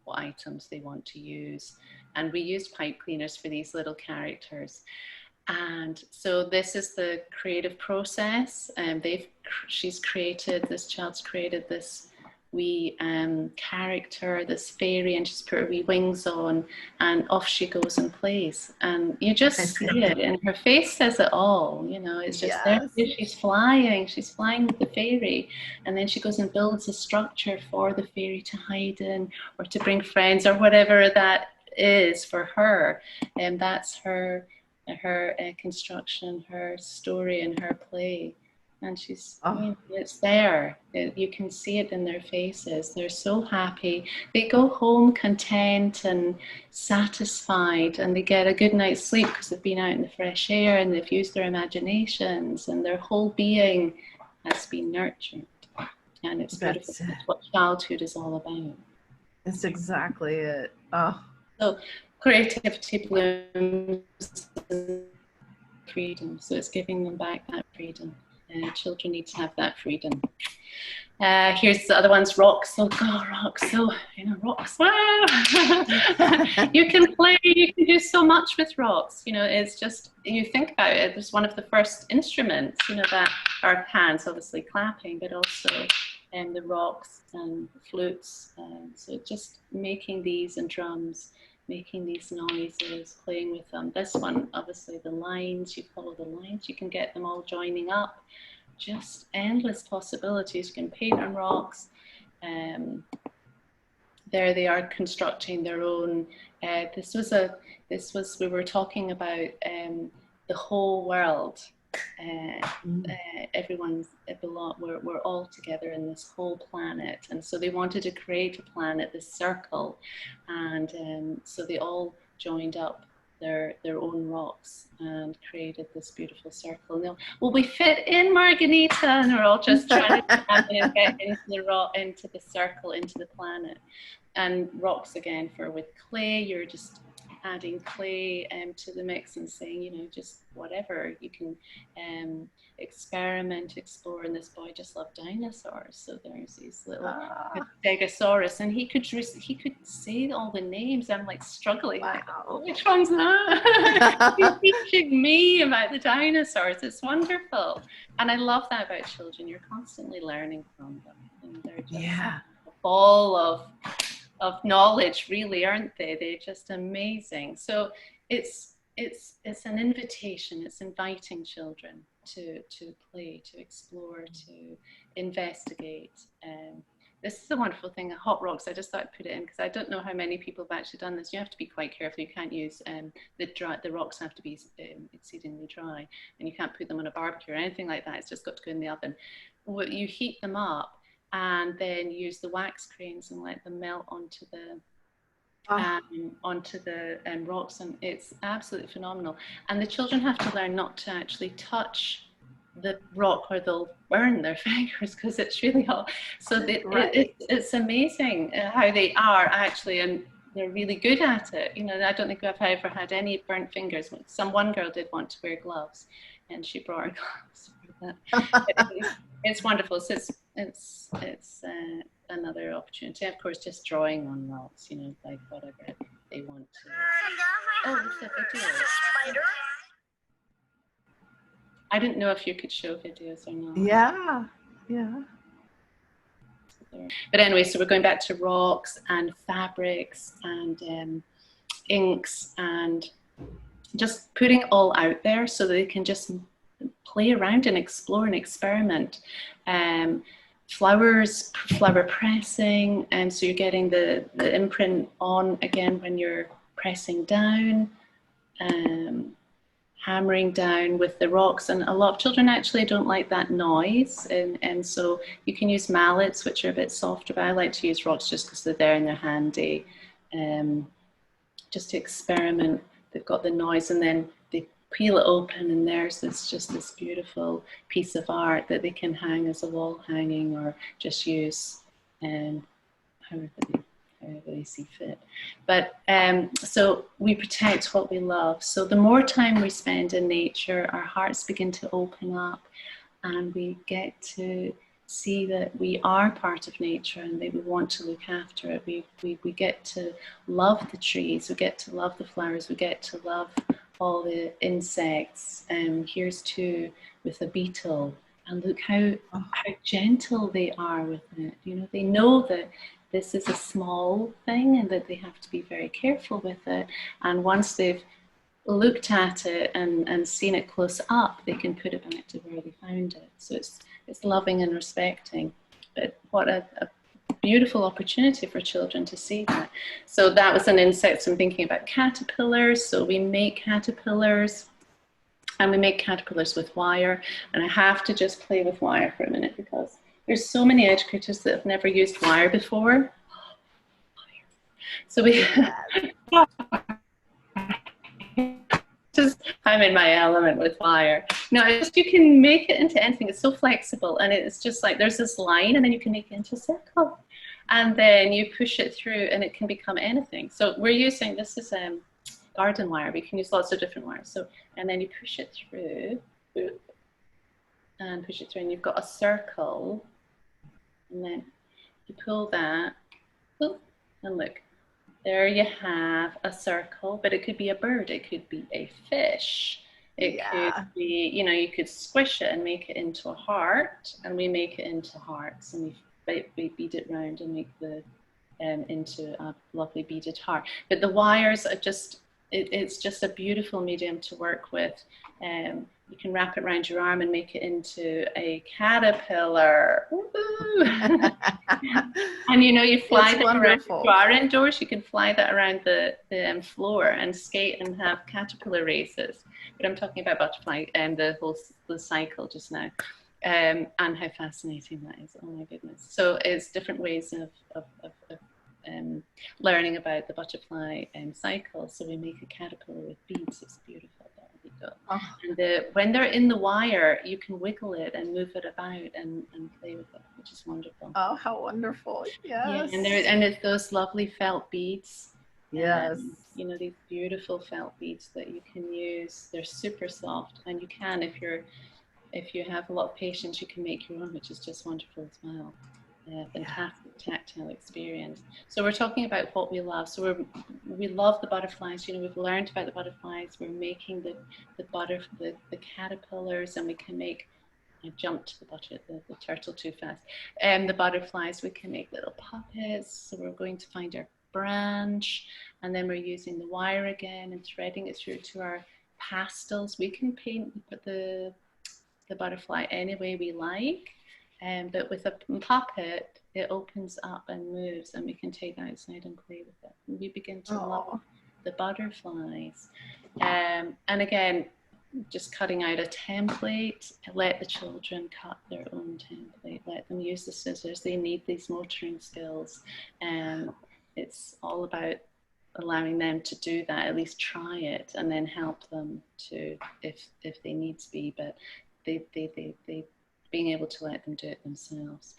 what items they want to use. And we use pipe cleaners for these little characters. And so this is the creative process. This child's created this wee character, this fairy, and she's put her wee wings on, and off she goes and plays. And you just see it, and her face says it all. It's just there. She's flying with the fairy, and then she goes and builds a structure for the fairy to hide in, or to bring friends, or whatever that is for her. And that's her construction, her story, and her play. And it's there. You can see it in their faces. They're so happy. They go home content and satisfied, and they get a good night's sleep because they've been out in the fresh air, and they've used their imaginations, and their whole being has been nurtured. And it's beautiful. That's what childhood is all about. That's exactly it. So creativity blooms freedom. So it's giving them back that freedom. Children need to have that freedom. Here's the other ones, rocks. So rocks. So rocks. Wow! You can play. You can do so much with rocks. It's just, you think about it. It's one of the first instruments. That our hands, obviously clapping, but also the rocks and flutes. So just making these, and drums, making these noises, playing with them. This one, obviously, the lines, you follow the lines, you can get them all joining up. Just endless possibilities. You can paint on rocks. There they are constructing their own. We were talking about the whole world. We're all together in this whole planet, and so they wanted to create a planet, this circle, and so they all joined up their own rocks and created this beautiful circle. And will we fit in, Marghanita? And we're all just trying to get into the circle, into the planet. And rocks again, with clay, you're just adding clay to the mix and saying, you know, just whatever you can experiment, explore. And this boy just loved dinosaurs, so there's these little Stegosaurus, and he could say all the names. I'm like struggling, wow. like, oh, which one's that? He's teaching me about the dinosaurs. It's wonderful, and I love that about children. You're constantly learning from them, and they're just full of knowledge, really, aren't they? They're just amazing. So it's an invitation. It's inviting children to play, to explore, to investigate. This is a wonderful thing. Hot rocks, I just thought I'd put it in because I don't know how many people have actually done this. You have to be quite careful. You can't use the rocks have to be exceedingly dry, and you can't put them on a barbecue or anything like that. It's just got to go in the oven. You heat them up and then use the wax cranes and let them melt onto the rocks, and it's absolutely phenomenal. And the children have to learn not to actually touch the rock or they'll burn their fingers because it's really hot. So it's amazing how they are actually, and they're really good at it. You know, I don't think I've ever had any burnt fingers. One girl did want to wear gloves, and she brought her gloves for that. It's wonderful. So it's another opportunity. Of course, just drawing on rocks, you know, like whatever they want to. Oh, it's a video. I didn't know if you could show videos or not. Yeah. But anyway, so we're going back to rocks and fabrics and inks and just putting it all out there so that they can just play around and explore and experiment. Flowers, flower pressing, and so you're getting the imprint on again when you're pressing down, hammering down with the rocks. And a lot of children actually don't like that noise, and so you can use mallets, which are a bit softer, but I like to use rocks just because they're there and they're handy, just to experiment. They've got the noise, and then they peel it open and there's just this beautiful piece of art that they can hang as a wall hanging or just use however they see fit. But so we protect what we love. So the more time we spend in nature, our hearts begin to open up and we get to see that we are part of nature and that we want to look after it. We get to love the trees, we get to love the flowers, we get to love all the insects. Here's two with a beetle, and look how gentle they are with it. You know, they know that this is a small thing and that they have to be very careful with it. And once they've looked at it and seen it close up, they can put it back to where they found it. So it's loving and respecting. But what a beautiful opportunity for children to see that. So that was an insect. So I'm thinking about caterpillars. So we make caterpillars, and we make caterpillars with wire. And I have to just play with wire for a minute because there's so many educators that have never used wire before. So we I'm in my element with wire. No, you can make it into anything. It's so flexible, and it's just like there's this line, and then you can make it into a circle, and then you push it through, and it can become anything. So we're using this is garden wire. We can use lots of different wires. So and then you push it through, and push it through, and you've got a circle, and then you pull that, and look. There you have a circle, but it could be a bird, it could be a fish, it could be, you know, you could squish it and make it into a heart, and we make it into hearts, and we bead it round and make the into a lovely beaded heart. But the wires are just, it's just a beautiful medium to work with. You can wrap it around your arm and make it into a caterpillar. And you know, you fly that around. If you are indoors, you can fly that around the floor and skate and have caterpillar races. But I'm talking about butterfly and the cycle just now. And how fascinating that is. Oh my goodness. So it's different ways of learning about the butterfly cycle. So we make a caterpillar with beads. It's beautiful. And when they're in the wire, you can wiggle it and move it about and play with it, which is wonderful. Oh, how wonderful. Yes. Yeah, and it's those lovely felt beads. Yes. You know, these beautiful felt beads that you can use. They're super soft, and you can, if you have a lot of patience, you can make your own, which is just wonderful as well. Fantastic tactile experience. So we're talking about what we love. So we love the butterflies. You know, we've learned about the butterflies. We're making the caterpillars, and we can make. I jumped the turtle too fast. The butterflies, we can make little puppets. So we're going to find our branch, and then we're using the wire again and threading it through to our pastels. We can paint the butterfly any way we like, but with a puppet, it opens up and moves, and we can take that outside and play with it. And we begin to love the butterflies. And again, just cutting out a template, let the children cut their own template, let them use the scissors. They need these motoring skills. It's all about allowing them to do that, at least try it, and then help them to, if they need to be, but they being able to let them do it themselves.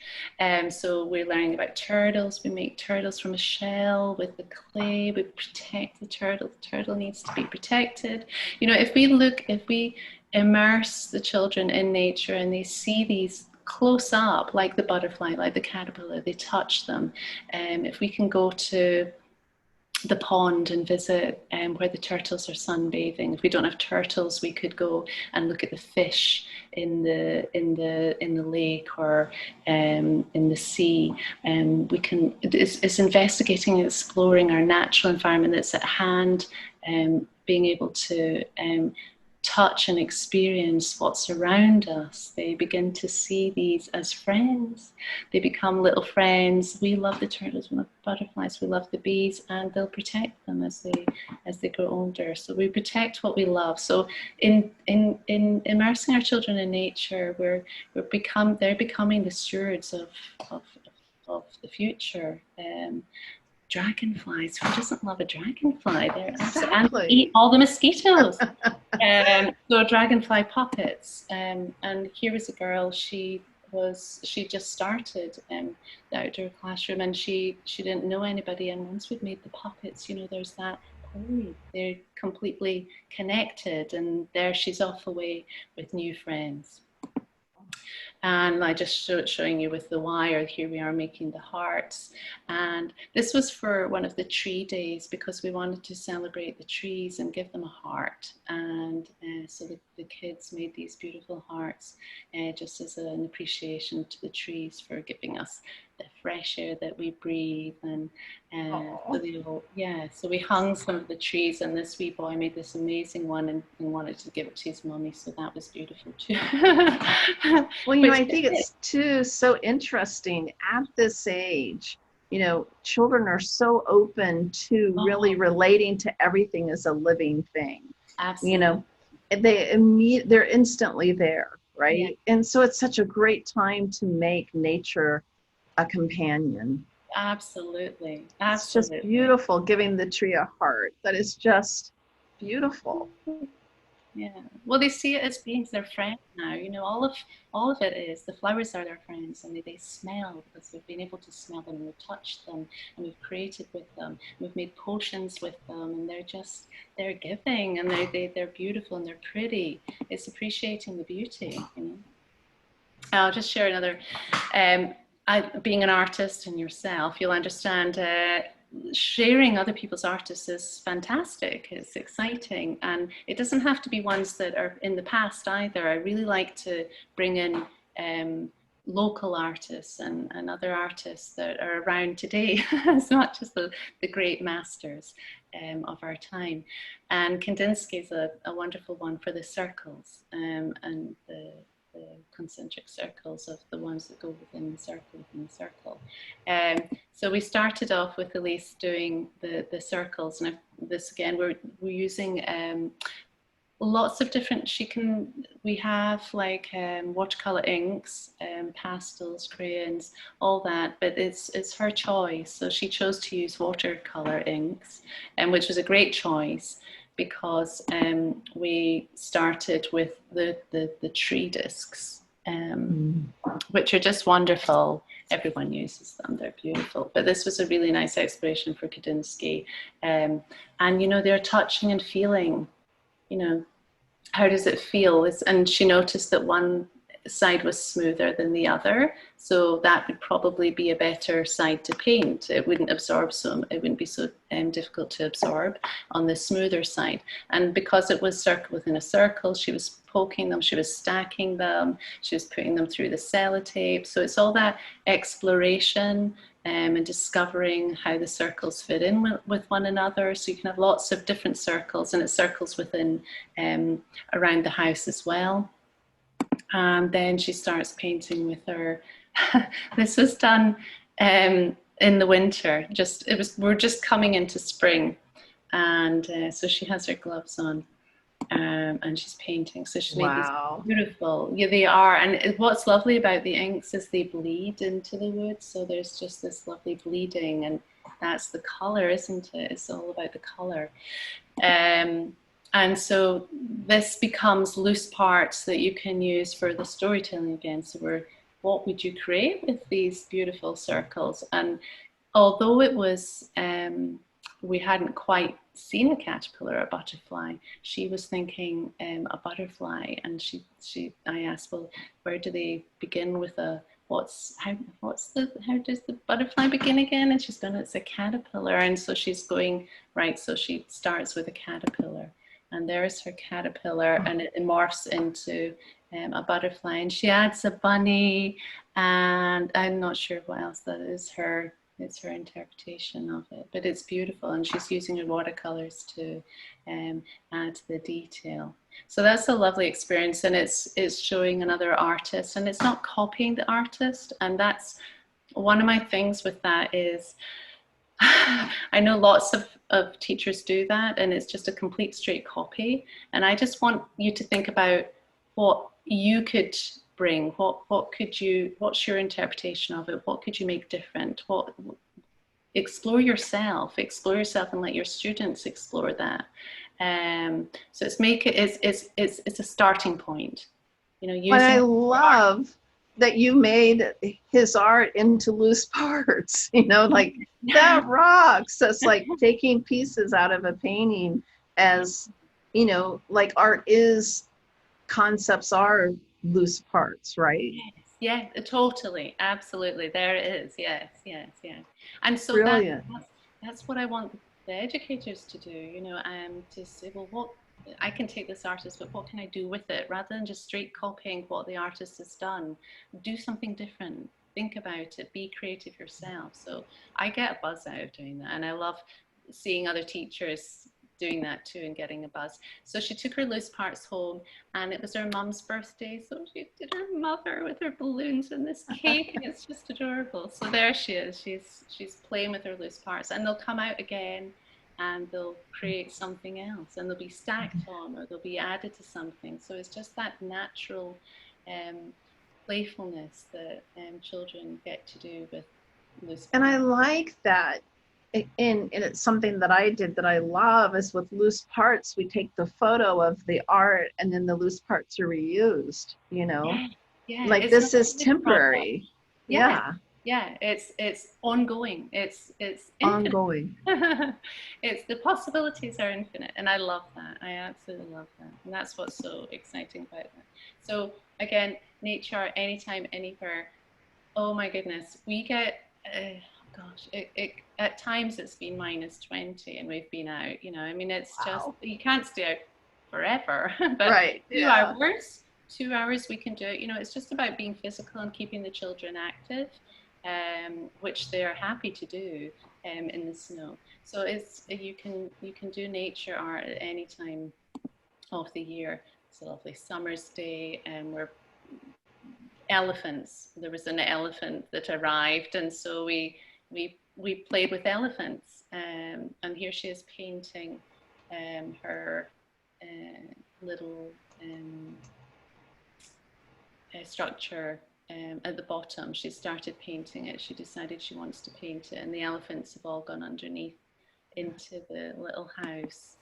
So we're learning about turtles. We make turtles from a shell with the clay. We protect the turtle. The turtle needs to be protected. You know, if we immerse the children in nature and they see these close up, like the butterfly, like the caterpillar, they touch them. If we can go to the pond and visit where the turtles are sunbathing. If we don't have turtles, we could go and look at the fish in the lake or in the sea. We can. It's investigating and exploring our natural environment that's at hand. Being able to touch and experience what's around us. They begin to see these as friends. They become little friends. We love the turtles, we love the butterflies, we love the bees, and they'll protect them as they grow older. So we protect what we love. So in immersing our children in nature, they're becoming the stewards of the future. Dragonflies. Who doesn't love a dragonfly? They're Exactly. and eat all the mosquitoes. So dragonfly puppets. And here was a girl. She just started the outdoor classroom, and she didn't know anybody. And once we've made the puppets, you know, there's that. They're completely connected, and there she's off away with new friends. And I just showing you with the wire, here we are making the hearts. And this was for one of the tree days, because we wanted to celebrate the trees and give them a heart. And so the kids made these beautiful hearts just as an appreciation to the trees for giving us the fresh air that we breathe. And so we hung some of the trees, and this wee boy made this amazing one and wanted to give it to his mommy, so that was beautiful too. Well, you know, I think it's too so interesting at this age. You know, children are so open to really relating to everything as a living thing. Absolutely. You know, they're instantly there, right? Yeah. And so it's such a great time to make nature a companion. Absolutely. It's just beautiful, giving the tree a heart. That is just beautiful. Yeah. Well, they see it as being their friend now. You know, all of it is, the flowers are their friends, and they smell, because we've been able to smell them, and we've touched them, and we've created with them. We've made potions with them, and they're giving, and they're beautiful, and they're pretty. It's appreciating the beauty, you know. I'll just share another. Being an artist and yourself, you'll understand sharing other people's artists is fantastic. It's exciting, and it doesn't have to be ones that are in the past either. I really like to bring in local artists and other artists that are around today. It's not just the great masters of our time. And Kandinsky is a wonderful one for the circles and the concentric circles of the ones that go within the circle. So we started off with Elise doing the circles, and this again we're using lots of different. We have like watercolor inks, pastels, crayons, all that, but it's her choice. So she chose to use watercolor inks, which was a great choice, because we started with the tree discs, which are just wonderful. everyone uses them. They're beautiful. But this was a really nice exploration for Kandinsky. And, you know, they're touching and feeling, you know, how does it feel? And she noticed that one side was smoother than the other, so that would probably be a better side to paint. It wouldn't absorb, so it wouldn't be so difficult to absorb on the smoother side. And because it was circle within a circle, she was poking them, she was stacking them, she was putting them through the sellotape. So it's all that exploration and discovering how the circles fit in with one another. So you can have lots of different circles, and it's circles within around the house as well. And then she starts painting with her. This was done in the winter. We're just coming into spring, and so she has her gloves on, and she's painting. So she's made these beautiful. Yeah, they are. And what's lovely about the inks is they bleed into the wood. So there's just this lovely bleeding, and that's the color, isn't it? It's all about the color. And so this becomes loose parts that you can use for the storytelling again. So what would you create with these beautiful circles? And although it was, we hadn't quite seen a caterpillar or a butterfly, she was thinking a butterfly. And I asked, well, where do they begin with how does the butterfly begin again? And she's going, it's a caterpillar. And so she's going, right, so she starts with a caterpillar. And there's her caterpillar, and it morphs into a butterfly. And she adds a bunny, and I'm not sure what else that is. It's her interpretation of it, but it's beautiful. And she's using her watercolors to add the detail. So that's a lovely experience, and it's showing another artist, and it's not copying the artist. And that's one of my things with that is, I know lots of teachers do that, and it's just a complete straight copy. And I just want you to think about what you could bring. What's your interpretation of it? What could you make different? Explore yourself and let your students explore that. So it's a starting point. You know, but I love that you made his art into loose parts, you know, like that rocks. That's like taking pieces out of a painting, as, you know, like concepts are loose parts, right? Yeah, totally. Absolutely. There it is. Yes. And so that's what I want the educators to do, you know, to say, well, I can take this artist, but what can I do with it? Rather than just straight copying what the artist has done, do something different. Think about it, be creative yourself. So I get a buzz out of doing that. And I love seeing other teachers doing that too and getting a buzz. So she took her loose parts home, and it was her mum's birthday. So she did her mother with her balloons and this cake, and it's just adorable. So there she is. She's playing with her loose parts, and they'll come out again, and they'll create something else, and they'll be stacked on, or they'll be added to something. So it's just that natural playfulness that children get to do with loose parts. And I like that. And it's something that I did that I love is with loose parts, we take the photo of the art and then the loose parts are reused, you know, like this is temporary. Yeah, it's ongoing. It's ongoing. It's the possibilities are infinite, and I love that. I absolutely love that, and that's what's so exciting about that. So again, nature, anytime, anywhere. Oh my goodness, we get at times it's been -20 and we've been out, you know, I mean, it's just, you can't stay out forever, but right. 2 hours we can do it. You know, it's just about being physical and keeping the children active, which they're happy to do in the snow. So you can do nature art at any time of the year. It's a lovely summer's day, and there was an elephant that arrived, and so we played with elephants, and here she is painting her little structure at the bottom. She started painting it. She decided she wants to paint it, and the elephants have all gone underneath into the little house.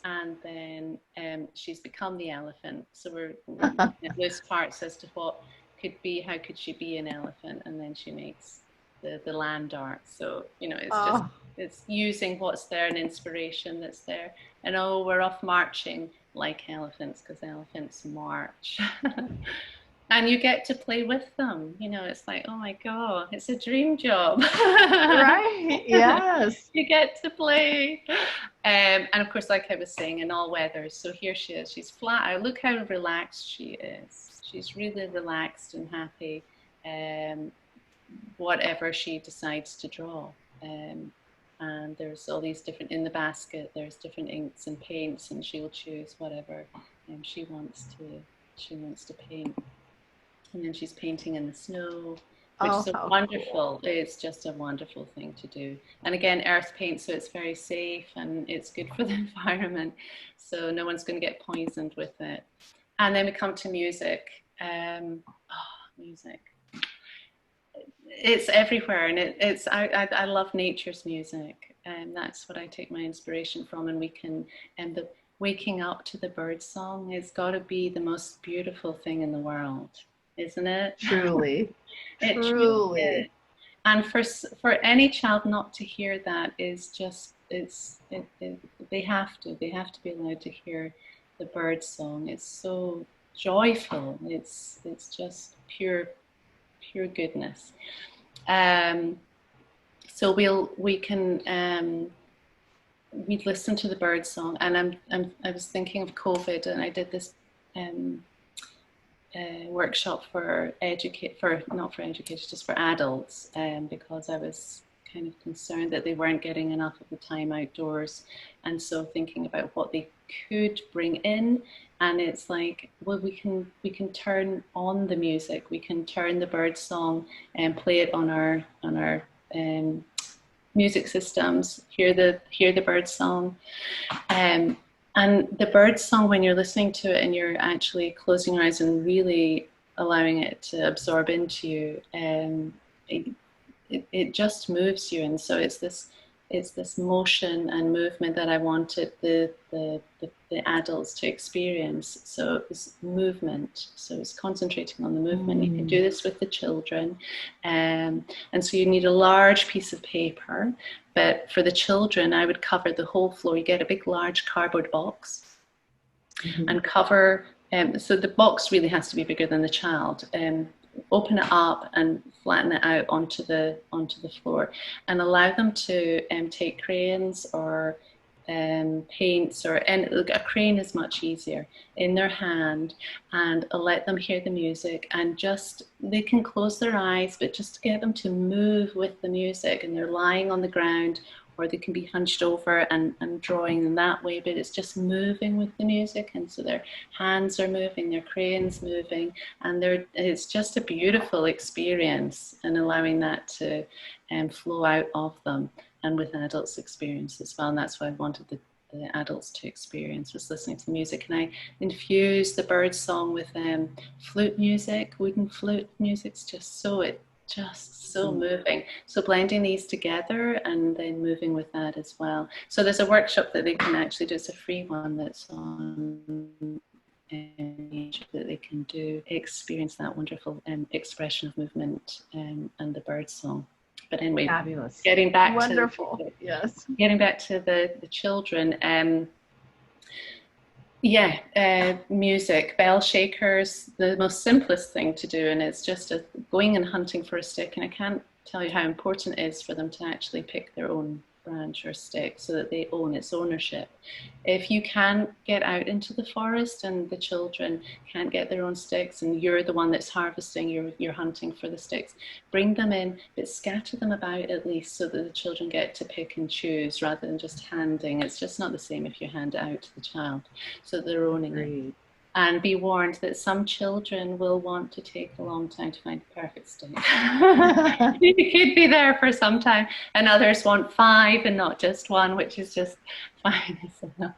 And then she's become the elephant. So we're loose parts as to what could be, how could she be an elephant? And then she makes the land art. So, you know, it's just, Oh, it's using what's there and inspiration that's there. And oh, we're off marching like elephants because elephants march. And you get to play with them. You know, it's like, oh my God, it's a dream job. right. Yes. You get to play. And of course, like I was saying, in all weathers. So here she is. She's flat out. Look how relaxed she is. She's really relaxed and happy. Whatever she decides to draw. And there's all these different, in the basket, there's different inks and paints, and she'll choose whatever she wants to paint. And then she's painting in the snow, which is wonderful. Cool. It's just a wonderful thing to do. And again, earth paint, so it's very safe and it's good for the environment. So no one's going to get poisoned with it. And then we come to music. Music. It's everywhere, and I love nature's music, and that's what I take my inspiration from. And we can, and the waking up to the bird song, it's got to be the most beautiful thing in the world, isn't it? Truly. It truly is. And for any child not to hear that is just, they have to be allowed to hear the bird song. It's so joyful. It's just pure goodness. So we'd listen to the bird song, and I was thinking of COVID, and I did this workshop for not for educators, just for adults, because I was kind of concerned that they weren't getting enough of the time outdoors, and so thinking about what they could bring in. And it's like, well, we can turn on the music, we can turn the bird song and play it on our music systems, hear the bird song. And the bird song, when you're listening to it and you're actually closing your eyes and really allowing it to absorb into you, it just moves you. And so it's this motion and movement that I wanted the adults to experience. So it's movement. So it's concentrating on the movement. You can do this with the children. And so you need a large piece of paper. But for the children, I would cover the whole floor. You get a big, large cardboard box and cover. So the box really has to be bigger than the child. Open it up and flatten it out onto the floor, and allow them to take crayons or paints, and a crayon is much easier, in their hand, and let them hear the music, and just, they can close their eyes, but just to get them to move with the music, and they're lying on the ground, or they can be hunched over and drawing in that way, but it's just moving with the music. And so their hands are moving, their crayons moving, and it's just a beautiful experience, and allowing that to flow out of them, and with adults' experience as well. And that's what I wanted the adults to experience, was listening to the music. And I infused the bird song with flute music, wooden flute music. It's just so moving. So blending these together and then moving with that as well. So there's a workshop that they can actually do. It's a free one that's on that they can do, experience that wonderful expression of movement and the bird song. But anyway, fabulous. Getting back wonderful. Getting back to the children. Music, bell shakers, the most simplest thing to do, and it's just going and hunting for a stick. And I can't tell you how important it is for them to actually pick their own branch or stick, so that they own its ownership. If you can't get out into the forest and the children can't get their own sticks, and you're the one that's harvesting, you're hunting for the sticks, bring them in, but scatter them about at least, so that the children get to pick and choose, rather than just handing. It's just not the same if you hand it out to the child, so they're owning it. And be warned that some children will want to take a long time to find the perfect stick. You could be there for some time, and others want 5 and not just 1, which is just fine. So no.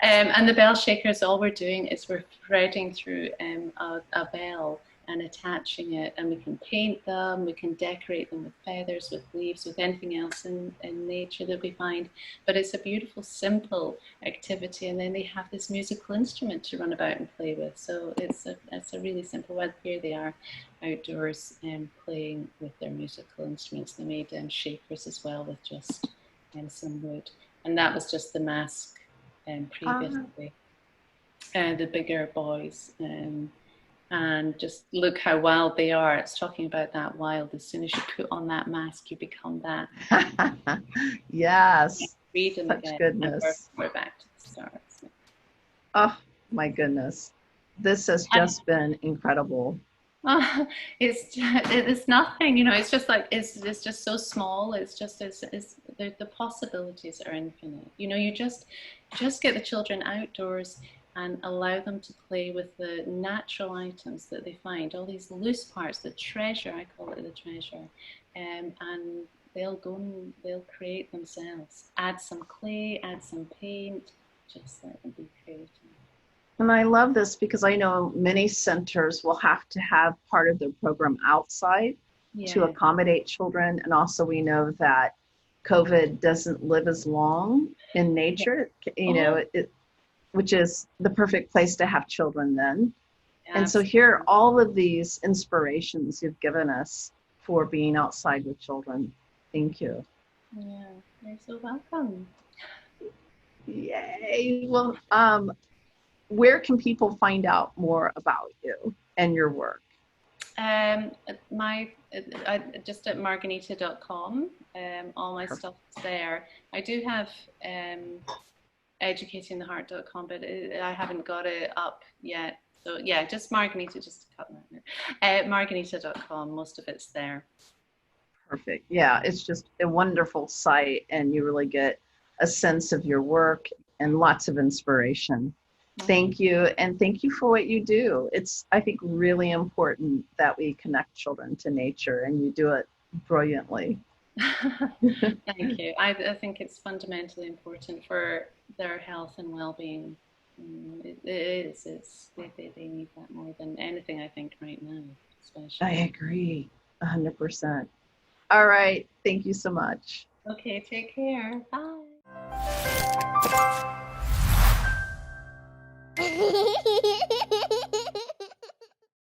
And the bell shakers, all we're doing is we're threading through a bell and attaching it, and we can paint them, we can decorate them with feathers, with leaves, with anything else in nature that we find. But it's a beautiful, simple activity, and then they have this musical instrument to run about and play with. So it's a really simple one. Here they are outdoors and playing with their musical instruments. They made shakers as well with just some wood, and that was just the mask previously. The bigger boys. And just look how wild they are. It's talking about that wild. As soon as you put on that mask, you become that. Yes. Freedom Such again. goodness. We're back to the start. So. Oh my goodness. This has just been incredible. It's nothing, it's just like, it's just so small. It's just, the possibilities are infinite. You just get the children outdoors and allow them to play with the natural items that they find, all these loose parts, the treasure, I call it the treasure, and they'll go and they'll create themselves. Add some clay, add some paint, just let them be creative. And I love this because I know many centers will have to have part of their program outside to accommodate children. And also we know that COVID doesn't live as long in nature, which is the perfect place to have children then. Yeah, and so here are all of these inspirations you've given us for being outside with children. Thank you. Yeah, you're so welcome. Yay. Well, where can people find out more about you and your work? Just at marghanita.com. All my stuff is there. I do have educatingtheheart.com, but I haven't got it up yet. So yeah, just Marghanita, just to cut that out. Marghanita.com, most of it's there. Perfect. Yeah, it's just a wonderful site, and you really get a sense of your work and lots of inspiration. Thank you, and thank you for what you do. It's, I think, really important that we connect children to nature, and you do it brilliantly. Thank you. I think it's fundamentally important for their health and well-being. It is. They need that more than anything, I think, right now, especially. I agree, 100%. All right. Thank you so much. Okay. Take care. Bye.